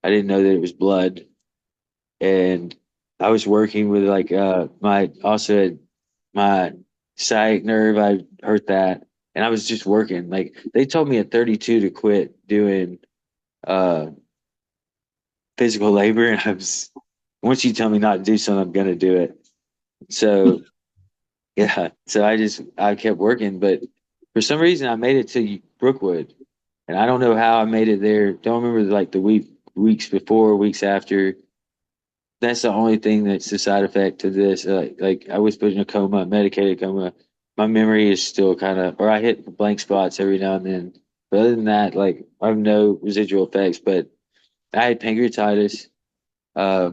I didn't know that it was blood, and I was working with like my also had my sciatic nerve. I hurt that, and I was just working. Like they told me at 32 to quit doing uh physical labor, and I was once you tell me not to do something, I'm gonna do it. So yeah, so I kept working, but for some reason I made it to Brookwood, and I don't know how I made it there. Don't remember like the weeks before, weeks after. That's the only thing that's the side effect to this. Like I was put in a coma, medicated coma. My memory is still kind of, or I hit blank spots every now and then. But other than that, like I have no residual effects. But I had pancreatitis, uh,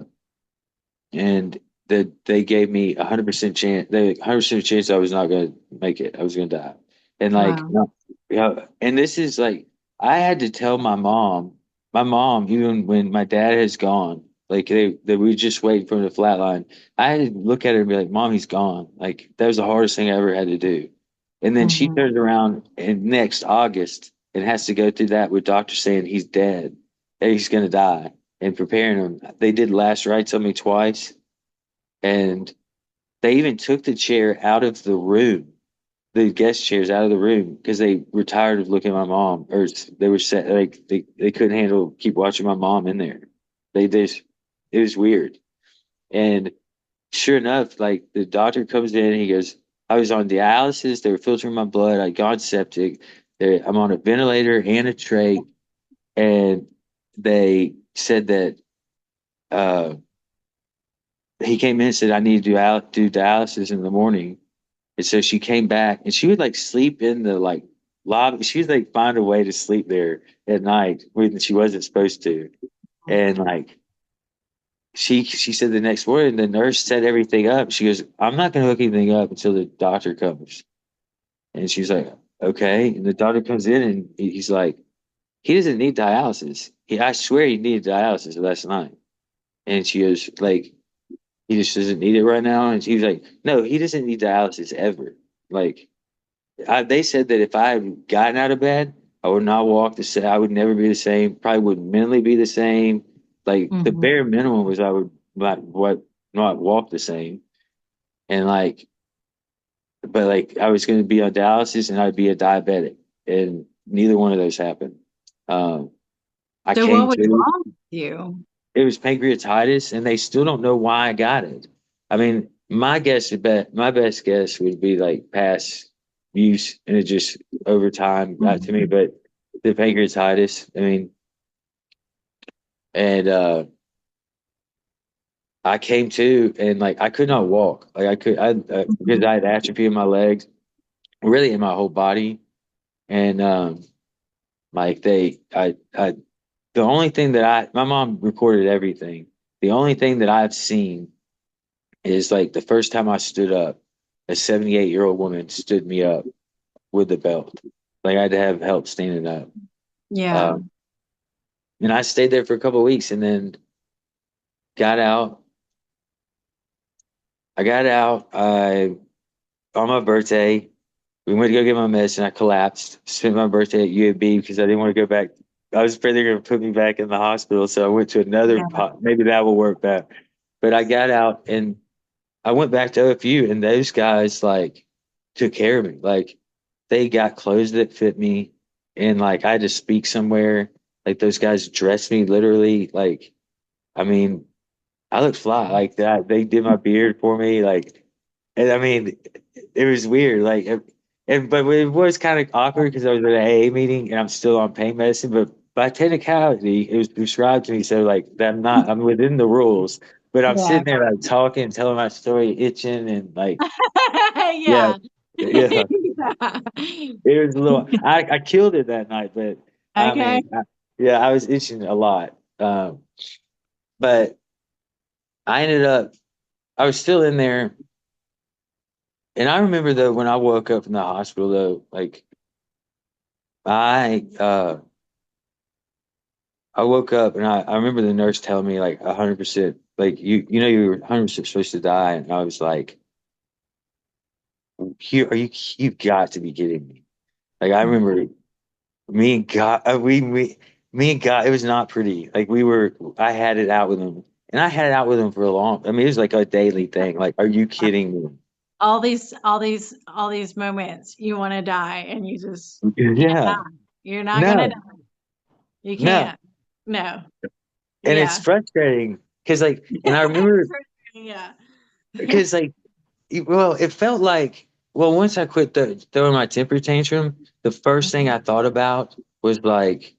and they gave me 100% chance. They 100% chance I was not going to make it. I was going to die. And like, Wow. no, yeah. And this is like, I had to tell my mom. My mom, even when my dad has gone, like they were just waiting for him to flatline. I had to look at her and be like, "Mom, he's gone." Like that was the hardest thing I ever had to do. And then she Hmm. turns around and next August and has to go through that with doctors saying he's dead, and he's going to die, and preparing him. They did last rites on me twice, and they even took the chair out of the room, the guest chairs out of the room because they were tired of looking at my mom, or they were set like they couldn't handle keep watching my mom in there. They just it was weird. And sure enough, like the doctor comes in, he goes, I was on dialysis, they were filtering my blood, I got septic, I'm on a ventilator and a trach, and they said that uh he came in and said I need to do dialysis in the morning. And so she came back and she would like sleep in the like lobby. She would like find a way to sleep there at night when she wasn't supposed to. And like she said the next morning the nurse set everything up. She goes, I'm not gonna hook anything up until the doctor comes. And she's like, okay. And the doctor comes in and he's like, he doesn't need dialysis. I swear he needed dialysis last night. And she goes, like, he just doesn't need it right now. And she was like, no, he doesn't need dialysis ever. Like, they said that if I had gotten out of bed, I would not walk the same. I would never be the same. Probably would mentally be the same. Like the Hmm. bare minimum was I would not walk the same. And like, but like I was going to be on dialysis and I'd be a diabetic, and neither one of those happened. Um, I So what came was to wrong with you? it was pancreatitis, and they still don't know why I got it. I mean, my best guess would be like past use, and it just over time got to me. Mhm. But the pancreatitis, I mean, and I came to, and like I could not walk. Like because I had atrophy in my legs, really in my whole body, and like the only thing that my mom recorded everything. The only thing that I've seen is like the first time I stood up, a 78-year-old woman stood me up with the belt. Like I had to have help standing up. Yeah. Um, and I stayed there for a couple of weeks and then got out. I got out. On my birthday, we went to go get my medicine. I collapsed. Spent my birthday at UAB because I didn't want to go back. I was afraid they were going to put me back in the hospital. So I went to another, Yeah. maybe that will work better. But I got out and I went back to OFU, and those guys like took care of me. Like they got clothes that fit me, and like I had to speak somewhere. Like those guys dressed me literally. Like I mean, I looked fly like that. They did my beard for me. Like, and I mean, it was weird. Like, but it was kind of awkward because I was at an AA meeting and I'm still on pain medicine. But by technicality, it was prescribed to me. So like, that I'm within the rules. But I'm Yeah. sitting there like talking, telling my story, itching, and like, yeah, Yeah. yeah. Yeah. It was a little. I killed it that night, but I Okay. mean, yeah, I was itching a lot. But I ended up. I was still in there. And I remember though when I woke up from the hospital though, like I I woke up and I remember the nurse telling me like 100% like you know you were 100% supposed to die, and I was like, here are you've got to be kidding me. Like I remember me and God we me and God, it was not pretty. Like I had it out with him, and I had it out with him for a long, I mean it was like a daily thing. Like are you kidding me? All these moments you want to die and you just can't Yeah. die. You're not gonna No. die. You No. can't. No. And it's Yeah. frustrating because like, and I remember Yeah. because like, well, it felt like, well, once I quit throwing my temper tantrum, the first thing I thought about was like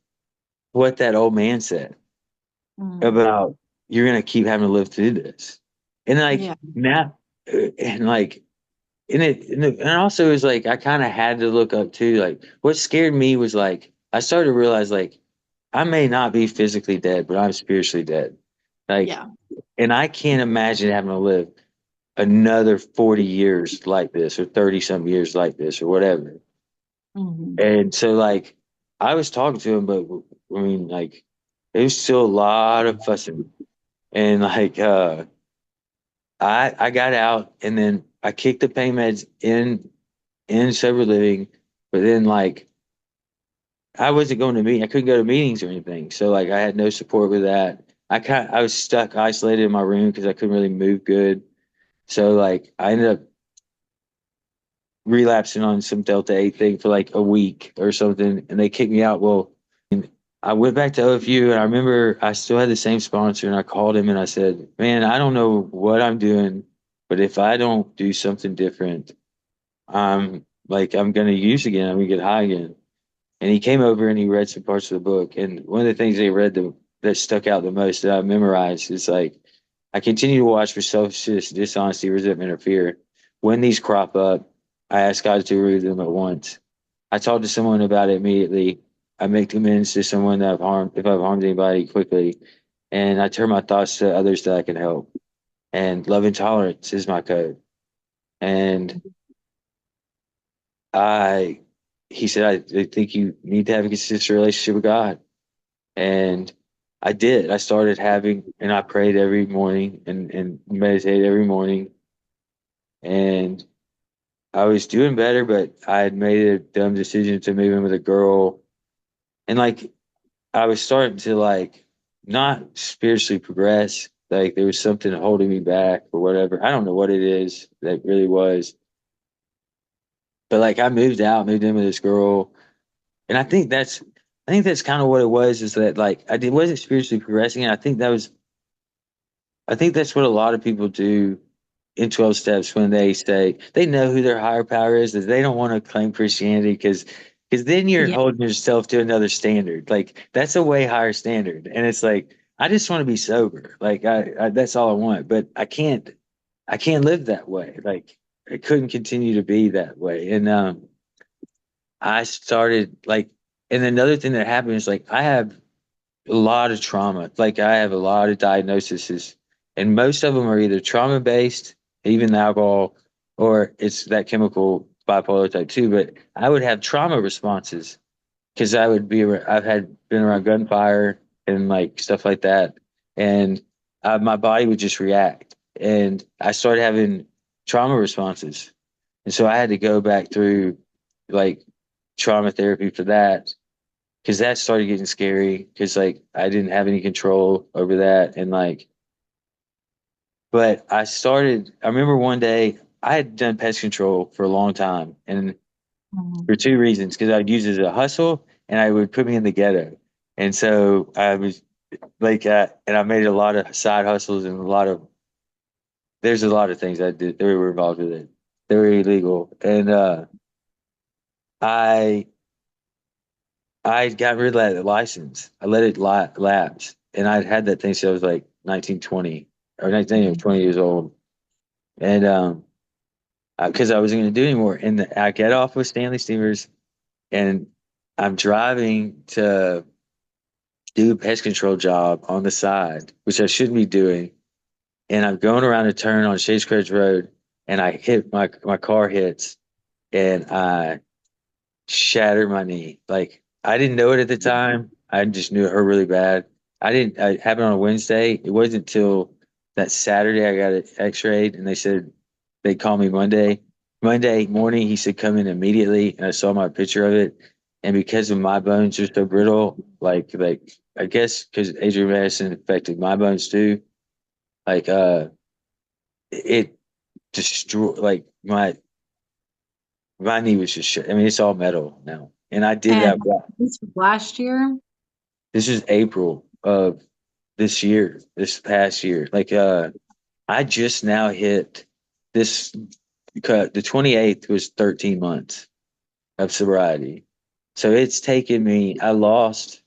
what that old man said Mm. about you're gonna keep having to live through this, and like Yeah. now, and like, and also it was like I kind of had to look up too. Like, what scared me was like I started to realize like I may not be physically dead, but I'm spiritually dead. Like, Yeah. and I can't imagine having to live another 40 years like this or 30 some years like this or whatever. Mhm. And so like I was talking to him, but I mean like it was still a lot of fussing. And like I got out and then I kicked the pain meds in sober living, but then like I wasn't going to meet I couldn't go to meetings or anything. So like I had no support with that. I was stuck isolated in my room because I couldn't really move good. So like I ended up relapsing on some Delta 8 thing for like a week or something, and they kicked me out. Well, I went back to OFU, and I remember I still had the same sponsor, and I called him and I said, "Man, I don't know what I'm doing, but if I don't do something different, I'm gonna use again. I'm gonna get high again." And he came over and he read some parts of the book, and one of the things they read that stuck out the most that I memorized is like, I continue to watch for selfishness, dishonesty, resentment, or fear. When these crop up, I ask God to remove them at once. I talk to someone about it immediately. I make amends to someone that I've harmed, if I've harmed anybody quickly, and I turn my thoughts to others that I can help. And love and tolerance is my code. And I, he said, I think you need to have a consistent relationship with God. And I did. I started having, and I prayed every morning and meditated every morning. And I was doing better, but I had made a dumb decision to move in with a girl. And like, I was starting to like not spiritually progress. Like, there was something holding me back or whatever. I don't know what it is that really was. But like, I moved in with this girl. And I think that's kind of what it was is that like, wasn't spiritually progressing. And I think that's what a lot of people do in 12 steps when they say they know who their higher power is they don't want to claim Christianity because then you're Yeah. holding yourself to another standard. Like that's a way higher standard. And it's like, I just want to be sober. Like I that's all I want, but I can't live that way. Like I couldn't continue to be that way. And I started like, and another thing that happened is like I have a lot of trauma. Like I have a lot of diagnoses, and most of them are either trauma based, even the alcohol, or it's that chemical bipolar type 2. But I would have trauma responses because I've had been around gunfire and like stuff like that, and my body would just react, and I started having trauma responses, and so I had to go back through like trauma therapy for that because that started getting scary because like I didn't have any control over that and like but I remember one day I had done pest control for a long time and Mhm. for two reasons because I'd use it as a hustle and I would put me in the ghetto. And so I was like and I made a lot of side hustles and there's a lot of things I did that were involved with it. They were illegal. And I I got rid of that license. I let it lapse, and I'd had that thing since I was like 19, 20, or 19, or Mhm. 20 years old, and because I wasn't going to do anymore. And I get off with Stanley Steamers, and I'm driving to do a pest control job on the side, which I shouldn't be doing, and I'm going around a turn on Shades Credge Road, and I hit my car hits, and I shattered my knee. Like I didn't know it at the time. I just knew it hurt really bad. I happened on a Wednesday. It wasn't until that Saturday I got it x-rayed and they said they'd call me Monday. Monday morning he said come in immediately and I saw my picture of it. And because of my bones are so brittle, like I guess because Adrian Madison affected my bones too, like it destroyed like my knee was just shit. I mean, it's all metal now. And I did And that. this was last year. This is April of this year, this past year. Like, I just now hit this, the 28th was 13 months of sobriety. So it's taken me, I lost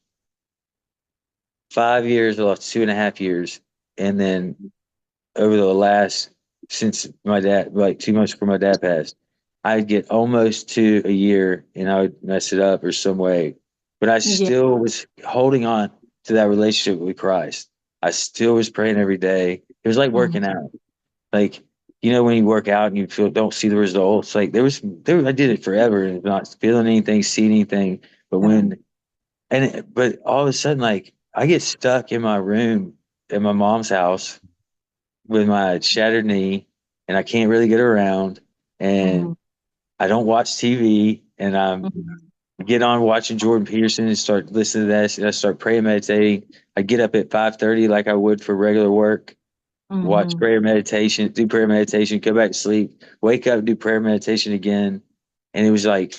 5 years, I lost 2.5 years. And then over the last, since my dad, like 2 months before my dad passed, I'd get almost to a year and I would mess it up or some way. but I Yeah. still was holding on to that relationship with Christ. I still was praying every day. It was like working Mhm. out. Like, when you work out and you don't see the results, like I did it forever and not feeling anything, seeing anything. But Yeah. but all of a sudden, like I get stuck in my room at my mom's house with my shattered knee and I can't really get around Mhm. and I don't watch TV and Mhm. get on watching Jordan Peterson and start listening to that. And I start praying, meditating. I get up at 5:30 like I would for regular work, watch Mhm. prayer meditation, do prayer meditation, go back to sleep, wake up, do prayer meditation again. And it was like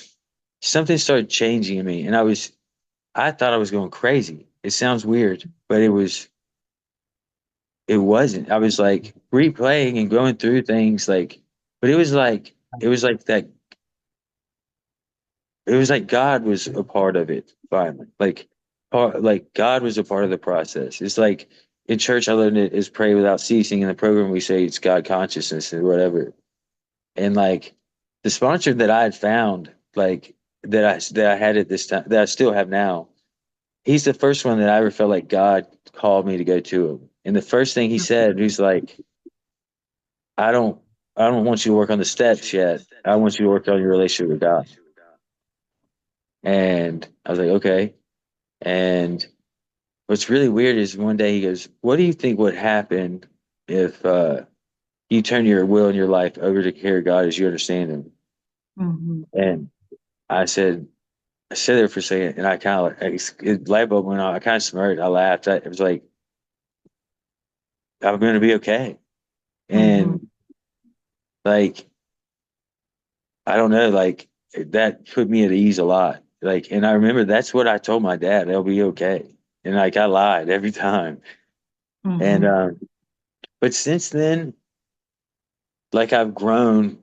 something started changing in me. And I thought I was going crazy. It sounds weird, but it wasn't. I was like replaying and going through things like, but it was like that. It was like God was a part of it finally. Like God was a part of the process. It's like in church, I learned it is pray without ceasing. In the program, we say it's God consciousness and whatever. And like the sponsor that I had found, like that I had at this time, that I still have now, he's the first one that I ever felt like God called me to go to him. And the first thing he said, he's like, I don't I don't want you to work on the steps yet. I want you to work on your relationship with God. And I was like, okay. And what's really weird is one day he goes, what do you think would happen if you turn your will and your life over to care God as you understand him? Mhm. And I said, I sat there for a second and I kind of like, light bulb went on. I kind of smirked. I laughed. It was like, I'm going to be okay. Mhm. And like, I don't know, like that put me at ease a lot. Like, and I remember that's what I told my dad, they'll be okay. And like, I lied every time. And, Mhm. but since then, like I've grown,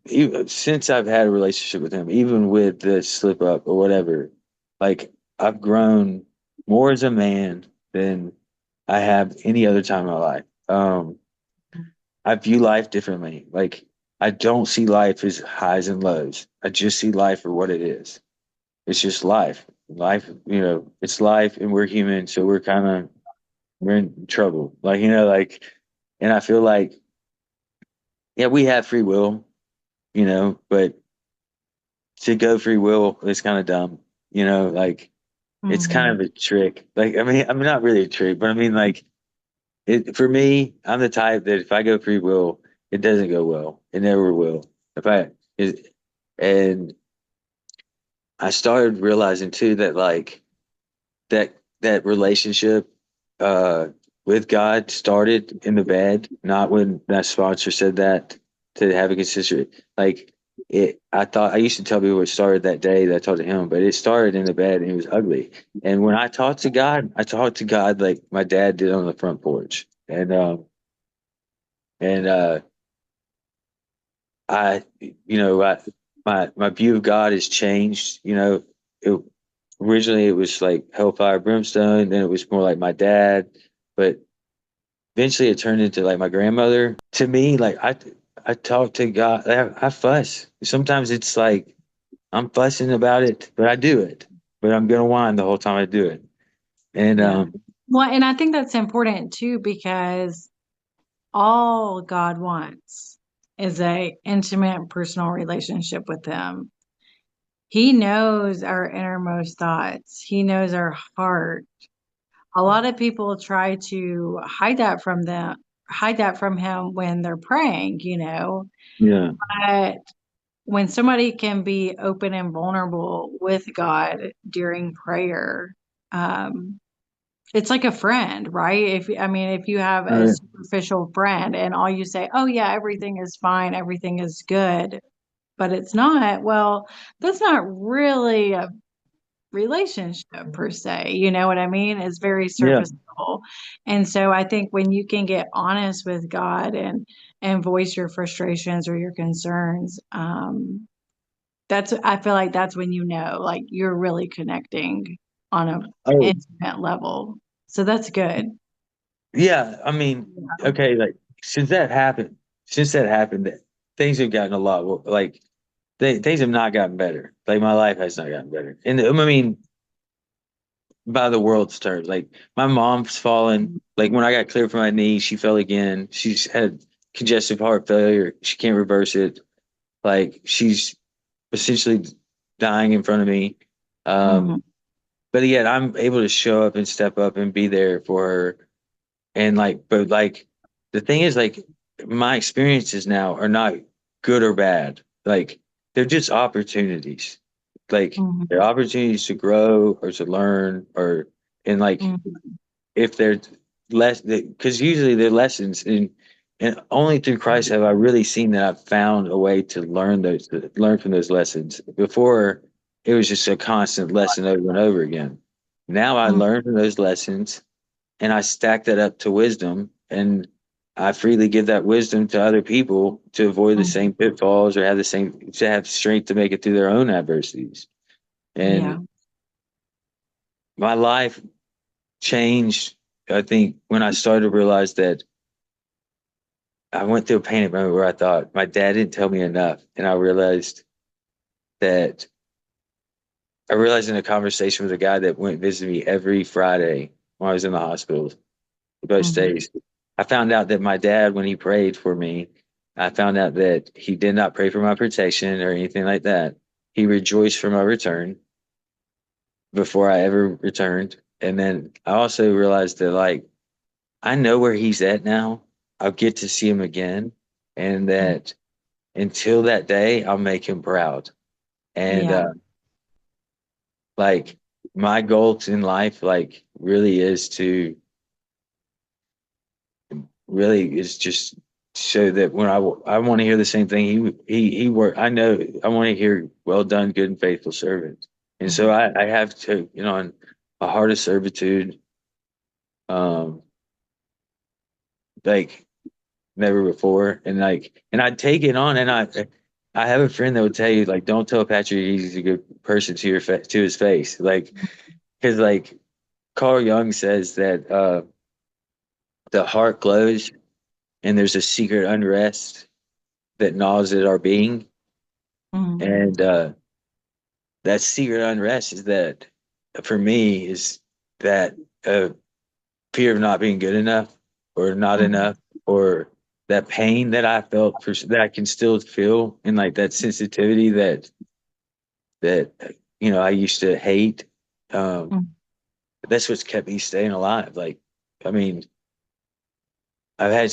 even since I've had a relationship with him, even with the slip up or whatever, like I've grown more as a man than I have any other time in my life. I view life differently. Like I don't see life as highs and lows. I just see life for what it is. It's just life. Life, it's life and we're human, so we're in trouble. Like, and I feel like, yeah, we have free will, but to go free will is kind of dumb, like it's kind Mhm. of a trick. Like, I mean, not really a trick, but I mean, like, for me, I'm the type that if I go free will, it doesn't go well. It never will. If I, it, and I started realizing too that like that relationship with God started in the bed, not when that sponsor said that to have a consistent like it. I thought I used to tell people it started that day that I talked to him, but it started in the bed and it was ugly. And when I talked to God like my dad did on the front porch, and I my view of God has changed. It, originally it was like hellfire brimstone, then it was more like my dad, but eventually it turned into like my grandmother. To me, like I talk to God, I fuss. Sometimes it's like I'm fussing about it, but I do it. But I'm gonna whine the whole time I do it. And Yeah. Well, and I think that's important too, because all God wants is a intimate personal relationship with him. He knows our innermost thoughts. He knows our heart. A lot of people try to hide that from him when they're praying, yeah, But when somebody can be open and vulnerable with God during prayer, um, it's like a friend, right? If you have a uh, superficial friend and all you say, oh yeah, everything is fine, everything is good, but it's not, well, that's not really a relationship per se. You know what I mean? It's very yeah. surface level. And so I think when you can get honest with God and voice your frustrations or your concerns, I feel like that's when like you're really connecting on a Oh, intimate level. So that's good. yeah. I mean, okay, like since that happened, things have gotten a lot like things have not gotten better. Like my life has not gotten better. And I mean, by the world's terms. Like my mom's fallen. Like when I got cleared from my knee, she fell again. She's had congestive heart failure. She can't reverse it. Like she's essentially dying in front of me. Mhm. But yet I'm able to show up and step up and be there for her. And like, but like the thing is like my experiences now are not good or bad. Like they're just opportunities. Like Mhm. they're opportunities to grow or to learn or and like Mhm. if they're less because usually they're lessons and only through Christ have I really seen that I've found a way to learn from those lessons. Before it was just a constant lesson over and over again. Now I Mhm. learn from those lessons and I stack that up to wisdom and I freely give that wisdom to other people to avoid the Mhm. same pitfalls or have the same to have strength to make it through their own adversities. Yeah. And my life changed, I think, when I started to realize that I went through a panic moment where I thought my dad didn't tell me enough. And that I realized in a conversation with a guy that went visit me every Friday when I was in the hospital, both Mhm. days. I found out that my dad, when he prayed for me, I found out that he did not pray for my protection or anything like that. He rejoiced for my return before I ever returned. And then I also realized that, like, I know where he's at now. I'll get to see him again. And Mhm. that until that day, I'll make him proud. And, Yeah. like, my goal in life, like, really is to really is just so that when I want to hear the same thing he work I know I want to hear well done good and faithful servant and so Mhm. I have to a heart of servitude um like never before and I take it on and I have a friend that would tell you like don't tell Patrick he's a good person to to his face like because like Carl Jung says that the heart glows and there's a secret unrest that gnaws at our being. Mhm. And that secret unrest is that for me is that uh, fear of not being good enough or not Mhm. enough or that pain that I felt that I can still feel and like that sensitivity that I used to hate. Um, Mhm. that's what's kept me staying alive. Like, I mean, I've had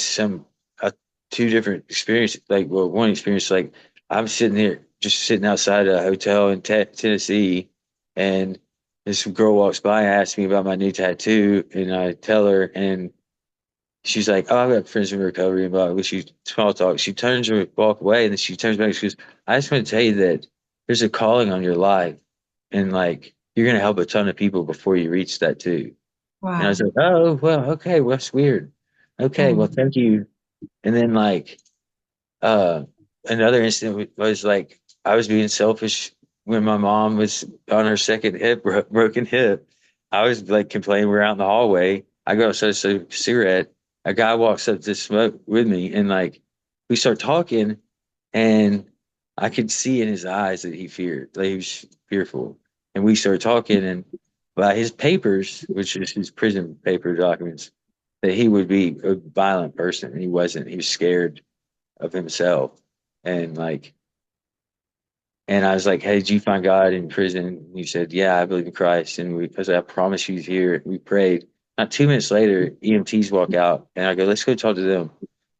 two different experiences. Like, well, one experience, like I'm sitting here, just sitting outside a hotel in Tennessee, and this girl walks by and asks me about my new tattoo, and I tell her, and she's like, "Oh, I've got friends in recovery," and blah. She small talk. She turns and walk away, and then she turns back. And she goes, "I just want to tell you that there's a calling on your life, and like you're gonna help a ton of people before you reach that too." And I was Wow. like, "Oh, well, okay, well, that's weird. Okay, well, Mhm. thank you." And then like uh another incident was like I was being selfish when my mom was on her second broken hip. I was like complaining we're out in the hallway. I go outside to smoke a cigarette. A guy walks up to smoke with me and like we start talking and I could see in his eyes that he feared, like he was fearful. And we started talking and by his papers, which is his prison paper documents, that he would be a violent person. And he wasn't. He was scared of himself. And like, and I was like, "Hey, did you find God in prison?" And he said, "Yeah, I believe in Christ." And we, because I promise he's here. We prayed. Not 2 minutes later, EMTs walk out, and I go, "Let's go talk to them."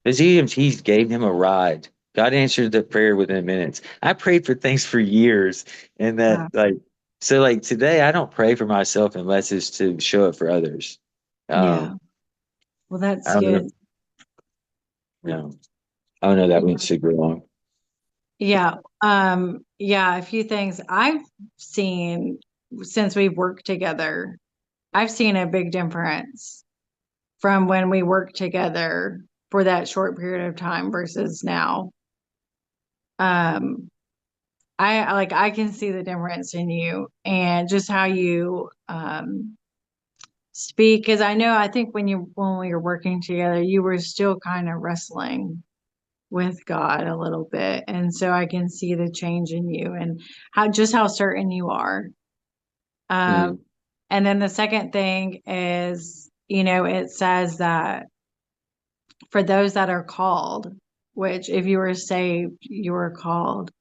His EMTs gave him a ride. God answered the prayer within minutes. I prayed for things for years, and that Wow. like, so like today, I don't pray for myself unless it's to show up for others. Yeah. Um, Well, I that's don't good. know. You know, I don't know that went super long. Yeah. Yeah, a few things I've seen since we've worked together. I've seen a big difference from when we worked together for that short period of time versus now. Um, I can see the difference in you and just how you speak. Because I think when we were working together, you were still kind of wrestling with God a little bit. And so I can see the change in you and how certain you are. Um, Mm. And then the second thing is, it says that for those that are called, which if you were saved, you were called,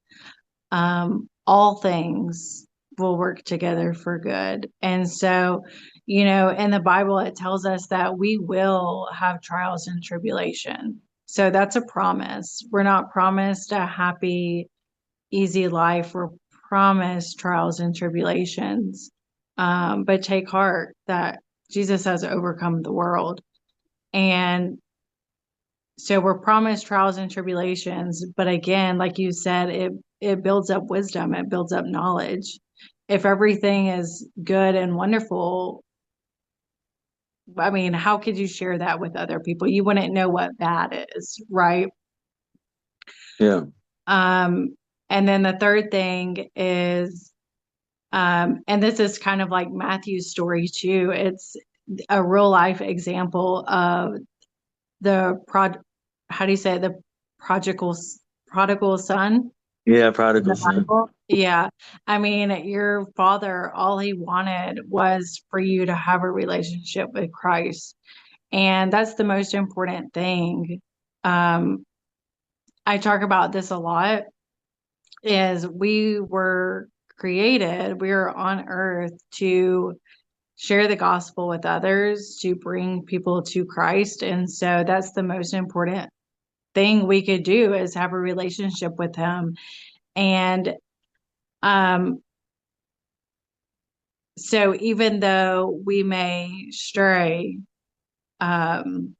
all things will work together for good. And so, in the Bible, it tells us that we will have trials and tribulation. So that's a promise. We're not promised a happy, easy life. We're promised trials and tribulations. But take heart that Jesus has overcome the world. And so we're promised trials and tribulations, but again, like you said, it builds up wisdom, it builds up knowledge. If everything is good and wonderful, I mean, how could you share that with other people? You wouldn't know what bad is, right? Yeah. And then the third thing is, and this is kind of like Matthew's story too. It's a real life example of the how do you say it? The prodigal son Yeah, in prodigal the son. Bible. Yeah. I mean, your father, all he wanted was for you to have a relationship with Christ. And that's the most important thing. Um, I talk about this a lot is we were created, we are on earth to share the gospel with others, to bring people to Christ. And so that's the most important thing we could do is have a relationship with him. And um, so even though we may stray, um,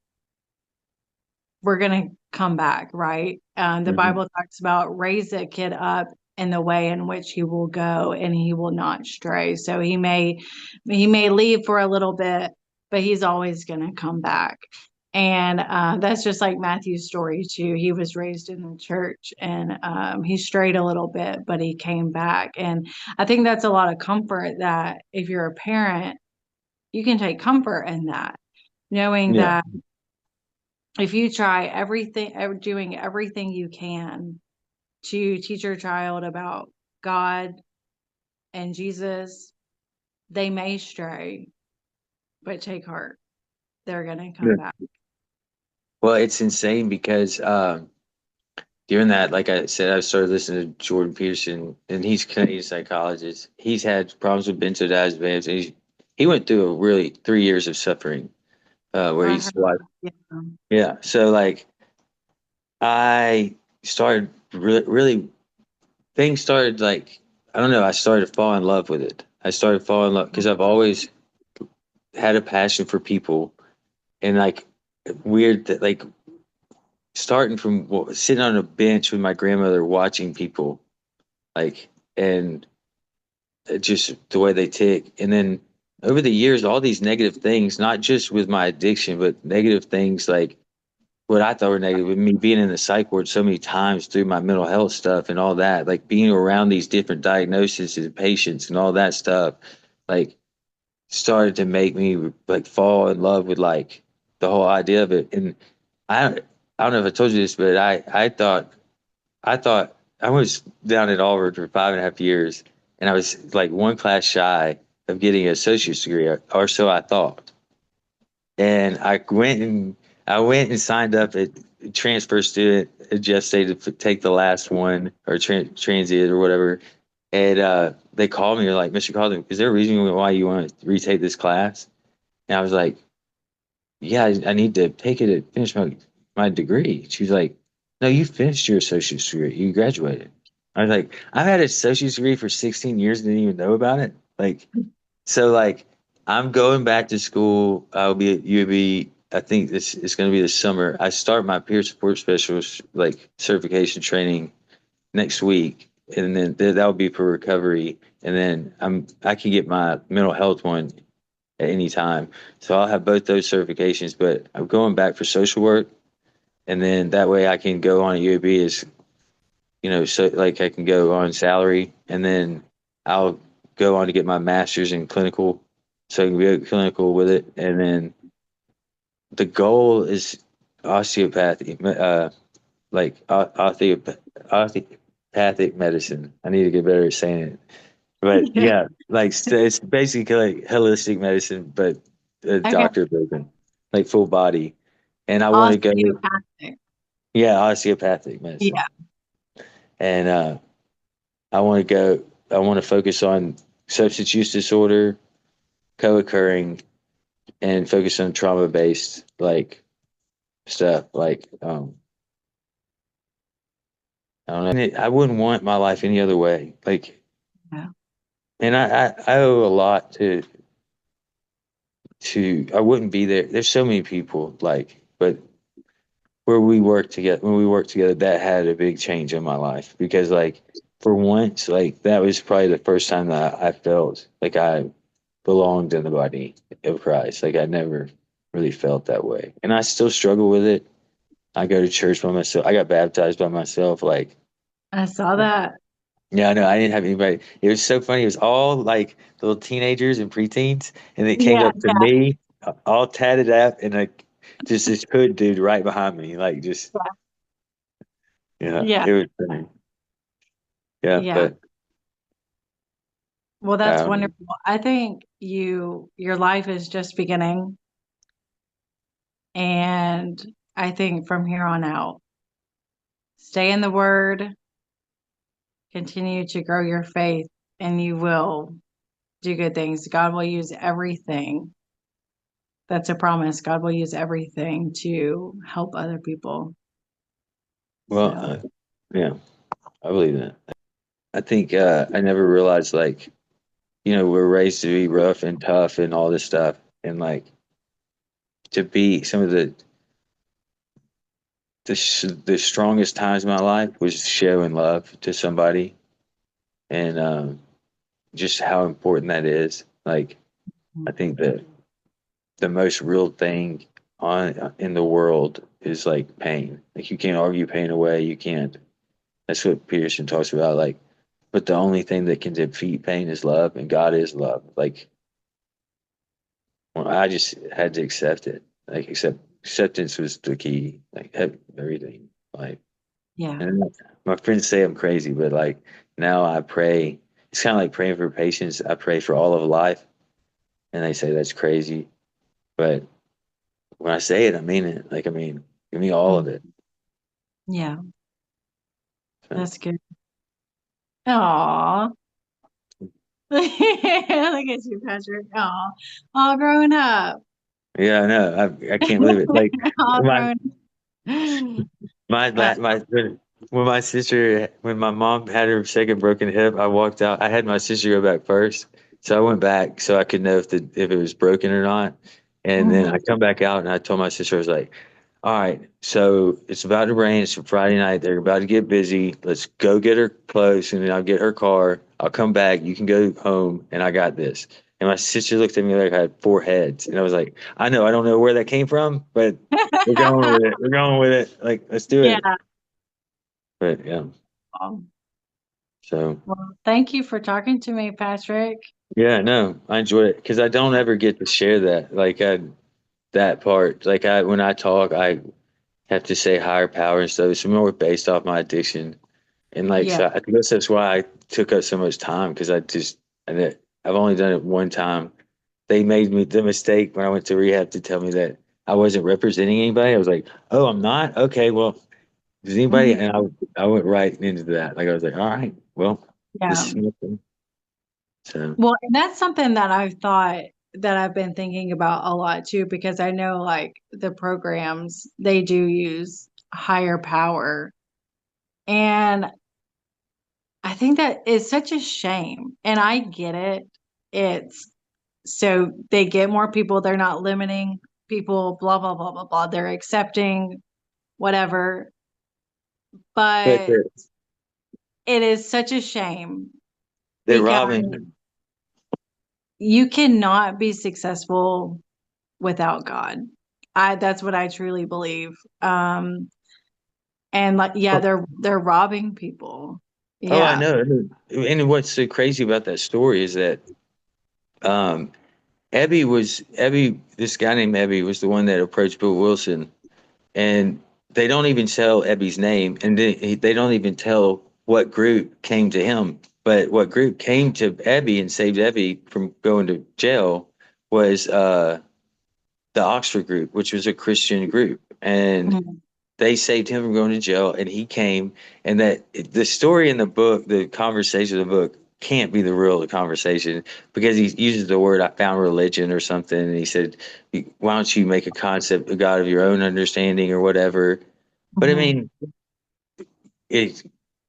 we're going to come back, right? The Hmm. Bible talks about raise a kid up in the way in which he will go and he will not stray. So he may leave for a little bit, but he's always going to come back. And that's just like Matthew's story too. He was raised in the church and he strayed a little bit, but he came back. And I think that's a lot of comfort that if you're a parent, you can take comfort in that, knowing Yeah. that if you try everything, doing everything you can to teach your child about God and Jesus, they may stray, but take heart. They're going to come Yeah. back. Well, it's insane because during that, like I said, I started listening to Jordan Peterson, and he's a Canadian psychologist. He's had problems with benzodiazepines. And he went through a really 3 years of suffering, where I he's heard, like, yeah. yeah. So like, I started really things started like I don't know. I started to fall in love with it. I started falling in love because I've always had a passion for people, and like weird that like starting from sitting on a bench with my grandmother watching people like and just the way they tick. And then over the years, all these negative things, not just with my addiction, but negative things like what I thought were negative, with me being in the psych ward so many times through my mental health stuff and all that, like being around these different diagnoses and patients and all that stuff, like started to make me like fall in love with like the whole idea of it. And I, I don't know if I told you this, but I thought I was down at Auburn for 5.5 years, and I was like one class shy of getting an associate's degree, or so I thought. And I went and signed up at transfer student at Jeff State to take the last one or transient or whatever. And they called me. They're like, Mr. Calden, is there a reason why you want to retake this class? And I was like, yeah, I need to take it to finish my degree. She was like, no, you finished your associate's degree. You graduated. I was like, I've had an associate's degree for 16 years and didn't even know about it. Like, so like I'm going back to school. I'll be at UAB. I think this is going to be this summer. I start my peer support specialist like certification training next week, and then that will be for recovery. And then I can get my mental health one at any time. So I'll have both those certifications, but I'm going back for social work. And then that way I can go on at UAB as, so like I can go on salary, and then I'll go on to get my master's in clinical. So I can be clinical with it. And then the goal is osteopathy, like osteopathic medicine. I need to get better at saying it, But yeah, like it's basically like holistic medicine, but Okay. doctor driven, like full body. And I want to go, Osteopathic. yeah, osteopathic medicine. Yeah. And I want to go, I want to focus on substance use disorder, co-occurring, and focus on trauma based like stuff. Like I don't know. I wouldn't want my life any other way. Like, Yeah. and I owe a lot I wouldn't be there. There's so many people like, but where we work together, when we worked together, that had a big change in my life because like for once, like that was probably the first time that I felt like I belonged in the body of Christ. Like I never really felt that way. And I still struggle with it. I go to church by myself. I got baptized by myself. Like, I saw that. yeah, I know. I didn't have anybody. It was so funny. It was all like little teenagers and preteens, and they came Yeah. up to me, all tatted up, and like just this hood dude right behind me. Like, just, yeah, Yeah. it was funny. Yeah, Yeah. but Well, I that's don't know. wonderful. I think your life is just beginning. And I think from here on out, stay in the word, continue to grow your faith, and you will do good things. God will use everything. That's a promise. God will use everything to help other people. Well, So, yeah, I believe that. I think I never realized like, we're raised to be rough and tough and all this stuff, and like to be some of the strongest times in my life was showing love to somebody, and just how important that is. Like, I think that the most real thing on in the world is like pain. Like, you can't argue pain away. You can't. That's what Peterson talks about. Like, but the only thing that can defeat pain is love, and God is love. Like, well, I just had to accept it. Like, acceptance was the key. Like, everything. Like, yeah. and my friends say I'm crazy, but like now I pray. It's kind of like praying for patience. I pray for all of life, and they say that's crazy. But when I say it, I mean it. Like, I mean, give me all of Mm. it. Yeah. So, That's good. Aw. Look at you, Patrick. Aw. All grown up. yeah, I know. I can't believe it. Like All my grown up. my Uh, my when my mom had her second broken hip, I walked out. I had my sister go back first, so I went back so I could know if it was broken or not. And then mhm. I come back out and I told my sister, I was like, all right, so it's about to rain. It's Friday night. They're about to get busy. Let's go get her clothes, and then I'll get her car. I'll come back. You can go home, and I got this. And my sister looked at me like I had four heads, and I was like, I know, I don't know where that came from, but we're going with it. We're going with it. Like, let's do it. Yeah. But yeah, so Well, thank you for talking to me, Patrick. yeah, no, I enjoy it because I don't ever get to share that. Like, that part. Like, when I talk, I have to say higher power and stuff. It's more based off my addiction. And like, Yeah. so I guess that's why I took up so much time because I've only done it one time. They made me the mistake when I went to rehab to tell me that I wasn't representing anybody. I was like, oh, I'm not? Okay, well, does anybody? Mhm. And I went right into that. Like, I was like, all right, well, Yeah. this is nothing. So, Well, and that's something that I've thought that I've been thinking about a lot too, because I know like the programs, they do use higher power. And I think that is such a shame. And I get it. It's so they get more people, they're not limiting people, blah, blah, blah, blah, blah. They're accepting whatever. but But it is such a shame they're because robbing. you cannot be successful without God. That's what I truly believe. And like yeah, they're robbing people. Oh, I Yeah. know. And what's so crazy about that story is that um, this guy named Ebby was the one that approached Bill Wilson, and they don't even tell Ebby's name, and they don't even tell what group came to him. But what group came to Ebby and saved Ebby from going to jail was the Oxford group, which was a Christian group, and Mhm. they saved him from going to jail. And he came, and that the story in the book, the conversation of the book, can't be the real conversation because he uses the word "I found religion" or something, and he said, "Why don't you make a concept of God of your own understanding or whatever?" But I Mhm. mean, it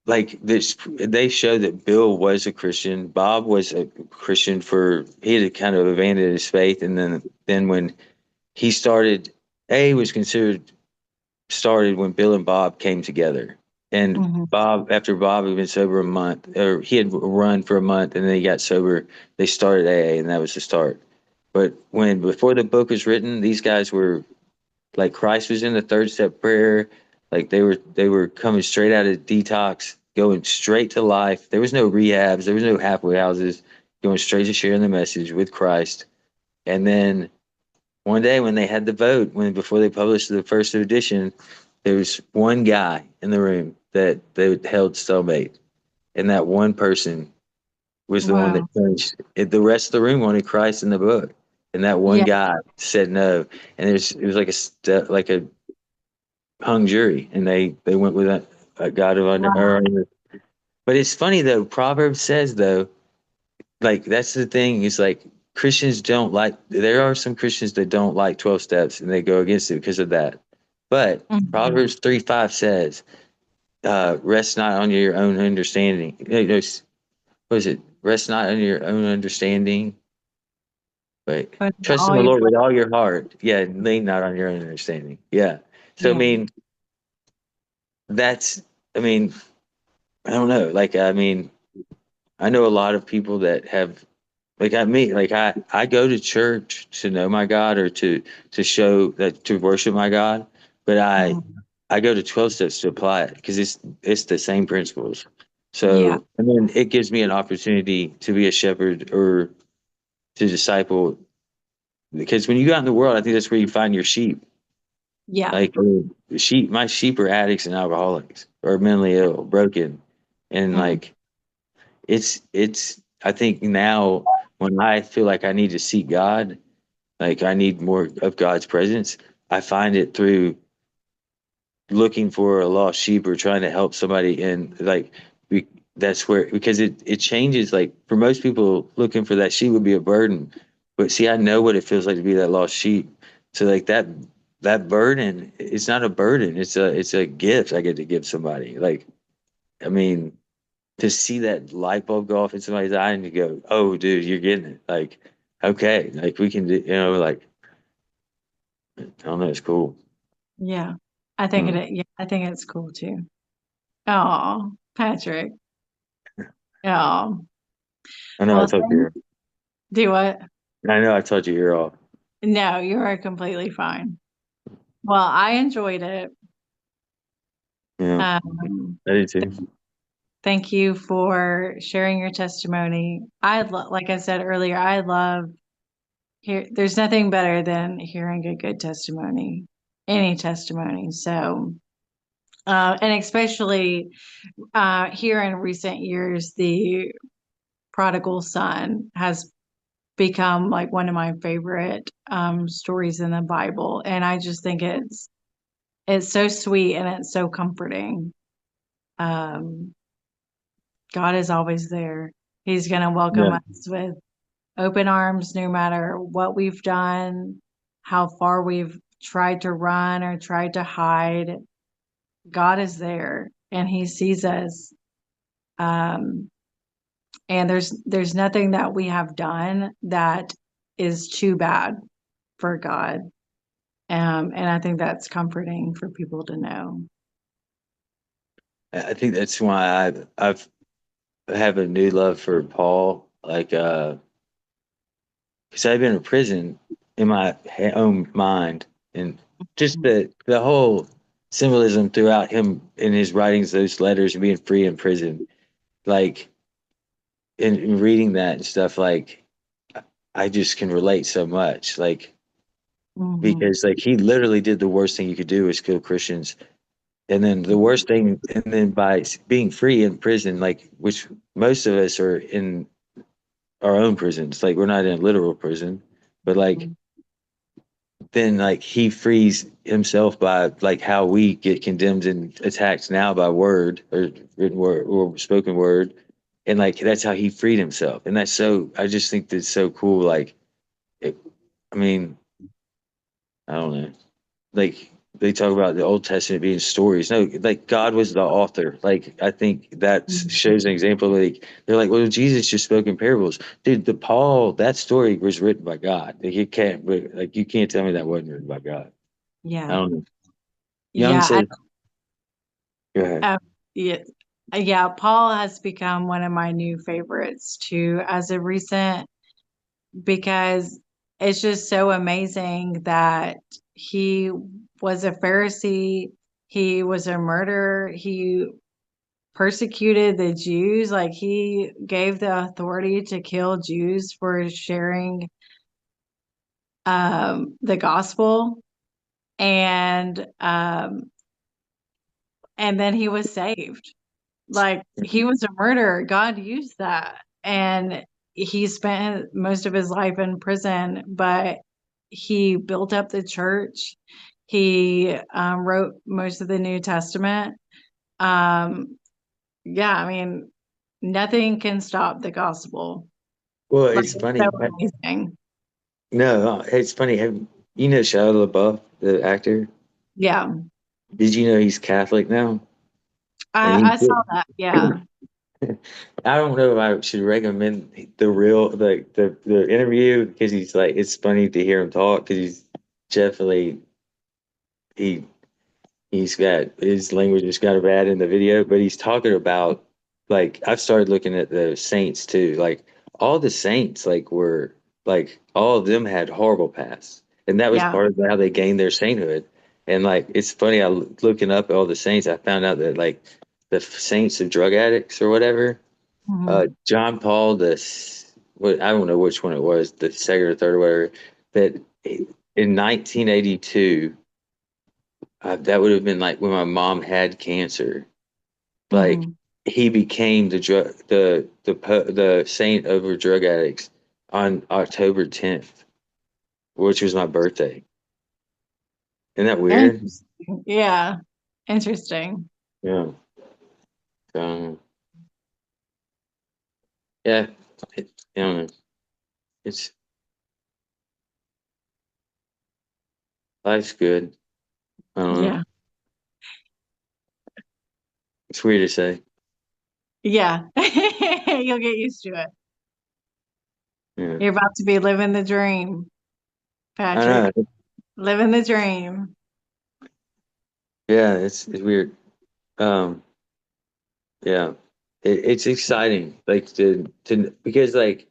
like this. They show that Bill was a Christian. Bob was a Christian for he had kind of abandoned his faith, and then when he started, A was considered started when Bill and Bob came together. And Mhm. Bob, after Bob had been sober a month, or he had run for a month and then he got sober, they started AA, and that was the start. But when before the book was written, these guys were like Christ was in the third step prayer, like they were coming straight out of detox, going straight to life. There was no rehabs, there was no halfway houses, going straight to sharing the message with Christ. And then one day when they had the vote, when before they published the first edition, there was one guy in the room that they held stalemate, and that one person was the one that Wow. changed it. The rest of the room wanted Christ in the book, and that one Yeah. guy said no. And it was like like a hung jury, and they went with a God of under. Wow. But it's funny though. Proverbs says though, like that's the thing is like Christians don't like there are some Christians that don't like 12 steps and they go against it because of that. But Mhm. Proverbs 3:5 says, rest not on your own understanding. What is it? Rest not on your own understanding. But But trust in all the your Lord with all your heart. Yeah, and lean not on your own understanding. Yeah. So I yeah. mean, that's I mean, I don't know. Like I mean, I know a lot of people that have like I go to church to know my God or to show that to worship my God, but Mhm. I go to 12 steps to apply it because it's the same principles. Yeah. So and then it gives me an opportunity to be a shepherd or to disciple because when you go out in the world, I think that's where you find your sheep. Yeah. Like my sheep are addicts and alcoholics or mentally ill, broken, and Mhm. like it's I think now when I feel like I need to seek God, like I need more of God's presence, I find it through looking for a lost sheep or trying to help somebody and like we, that's where because it changes like for most people looking for that sheep would be a burden. But see, I know what it feels like to be that lost sheep. So like that burden, it's not a burden. It's a gift I get to give somebody. Like I mean, to see that light bulb go off in somebody's eye and you go, "Oh, dude, you're getting it." Like, okay, like we can do, like I don't know, it's cool. Yeah. I think Hmm. yeah, I think it's cool too. Oh, Patrick. Oh, I know I well, told you. do what? I know I told you you're off. No, you are completely fine. Well, I enjoyed it. Yeah, Um, I did too. thank you for sharing your testimony. Like I said earlier, I love there's nothing better than hearing a good testimony, any testimony. So, and especially here in recent years, the prodigal son has become like one of my favorite stories in the Bible, and I just think it's so sweet and it's so comforting. Um, God is always there. He's going to welcome Yeah, us with open arms, no matter what we've done, how far we've tried to run or tried to hide. God is there and He sees us. Um, and there's nothing that we have done that is too bad for God. And I think that's comforting for people to know. I think that's why I have a new love for Paul. Like, because I've been in prison in my own mind, and just the whole symbolism throughout him in his writings, those letters, and being free in prison. Like, in reading that and stuff, like I just can relate so much. Like Hmm. because like he literally did the worst thing you could do is kill Christians And then the worst thing, and then by being free in prison, like which most of us are in our own prisons, like we're not in a literal prison, but like Mhm. then like he frees himself by like how we get condemned and attacked now by word or written word or spoken word. And like that's how he freed himself. And that's so I just think that's so cool. Like it, I mean, I don't know. Like they talk about the Old Testament being stories. No, like God was the author. Like I think that shows an example. Like they're like, well, Jesus just spoke in parables, dude. The Paul that story was written by God. Like you can't, like you can't tell me that wasn't written by God. I Yeah. don't know. Young Yeah. says, go ahead. Uh, yeah. Yeah. Paul has become one of my new favorites too, as of recent, because it's just so amazing that he was a Pharisee, he was a murderer, he persecuted the Jews, like he gave the authority to kill Jews for sharing the gospel, and and then he was saved. Like he was a murderer. God used that. And he spent most of his life in prison, but he built up the church. He wrote most of the New Testament. Um, yeah, I mean, nothing can stop the gospel. Well, Like it's it's so funny. amazing. No, it's funny. You know Shia LaBeouf, the actor? Yeah, Did you know he's Catholic now? I And saw that. Yeah, I don't know if I should recommend the real the interview because he's like it's funny to hear him talk because he's definitely he he's got his language is kind of bad in the video, but he's talking about like I've started looking at the saints too. Like all the saints like were like all of them had horrible pasts. And that was yeah. part of how they gained their sainthood. And like it's funny, looking up all the saints, I found out that like the saints of drug addicts or whatever, Mhm. John Paul what I don't know which one it was, the second or third or whatever, that in 1982 that would have been like when my mom had cancer. Like Mhm. he became the saint over drug addicts on October 10th, which was my birthday. Isn't that weird? Interesting. Yeah, interesting. Yeah. Um, yeah. I don't know. It's life's good. I don't know. Yeah. It's weird to say. Yeah. You'll get used to it. Yeah. You're about to be living the dream, I Patrick. know. Living the dream. Yeah. It's weird. Um. Yeah. It's exciting. Like to because like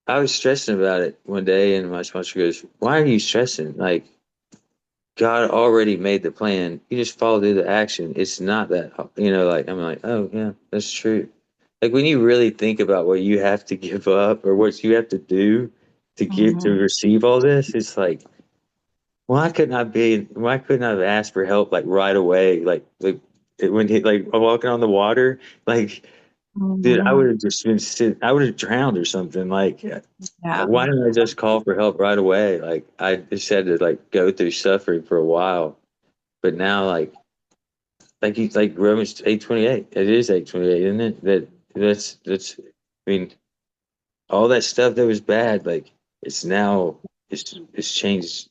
I was stressing about it one day, and my sponsor goes, "Why are you stressing? Like, God already made the plan. You just follow through the action. It's not that, like, I'm like, oh, yeah, that's true. Like, when you really think about what you have to give up or what you have to do to get to Hmm. receive all this, it's like, why couldn't I have asked for help like right away? When like I'm walking on the water, like, dude, I Hmm. would have just been I would have drowned or something. Like, Yeah. why didn't I just call for help right away? Like I just had to like go through suffering for a while. But now you like Romans 8:28. It is 8:28, isn't it? That's I mean, all that stuff that was bad, like it's now it's changed.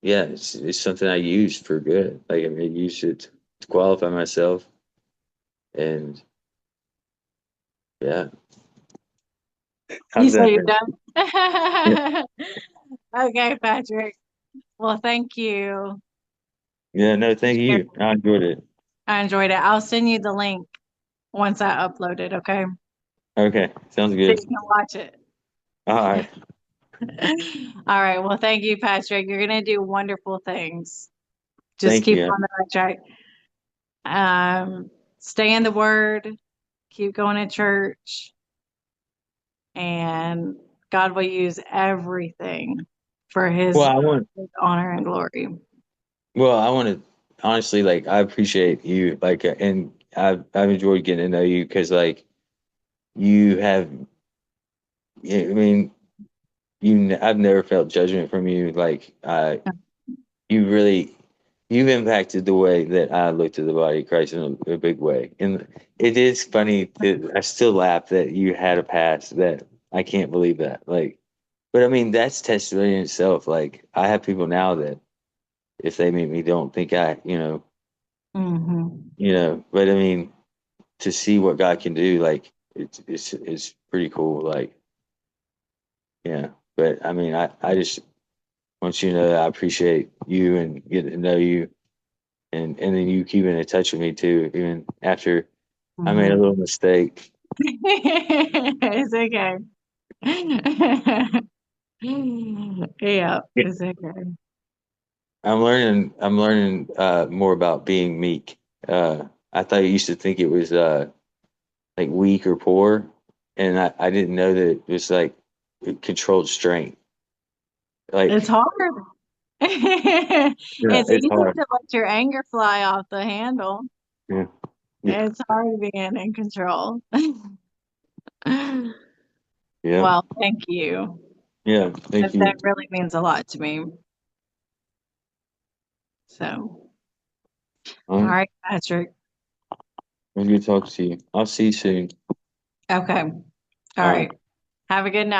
Yeah, it's something I use for good. Like I mean I use it to qualify myself and yeah. You How's say that? you're done? Okay, Patrick. Well, thank you. Yeah, no, thank you. I enjoyed it. I enjoyed it. I'll send you the link once I upload it, okay? Okay, sounds So good. you can watch it. All right. All right. Well, thank you, Patrick. You're going to do wonderful things. Just Thank keep you. on the right track. Stay in the word, keep going to church, and God will use everything for Well, his I want honor and glory. well, I want to honestly, like I appreciate you, like, and I've enjoyed getting to know you because like you have, I mean, I've never felt judgment from you. Like, you really, you've impacted the way that I looked at the body of Christ in a big way. And it is funny that I still laugh that you had a past that I can't believe that. Like, but I mean, that's testimony in itself. Like, I have people now that if they meet me, don't think Hmm. but I mean, to see what God can do, like, it's pretty cool. Like, yeah. But I mean, I just want you to know that I appreciate you and getting to know you and then you keeping in touch with me too, even after I made a Hmm. little mistake. It's okay. Yeah, Yeah. it's okay. I'm learning more about being meek. I thought I used to think it was like weak or poor, and I didn't know that it was like controlled strength. It's Like, hard. yeah, It's it's easy hard. to let your anger fly off the handle. Yeah, yeah, It's hard being in control. yeah, Well, thank you. yeah. Thank That you. really means a lot to me. So, All all right, right, Patrick. it was good talking to you. I'll see you soon. Okay. All All right. right. Have a good night.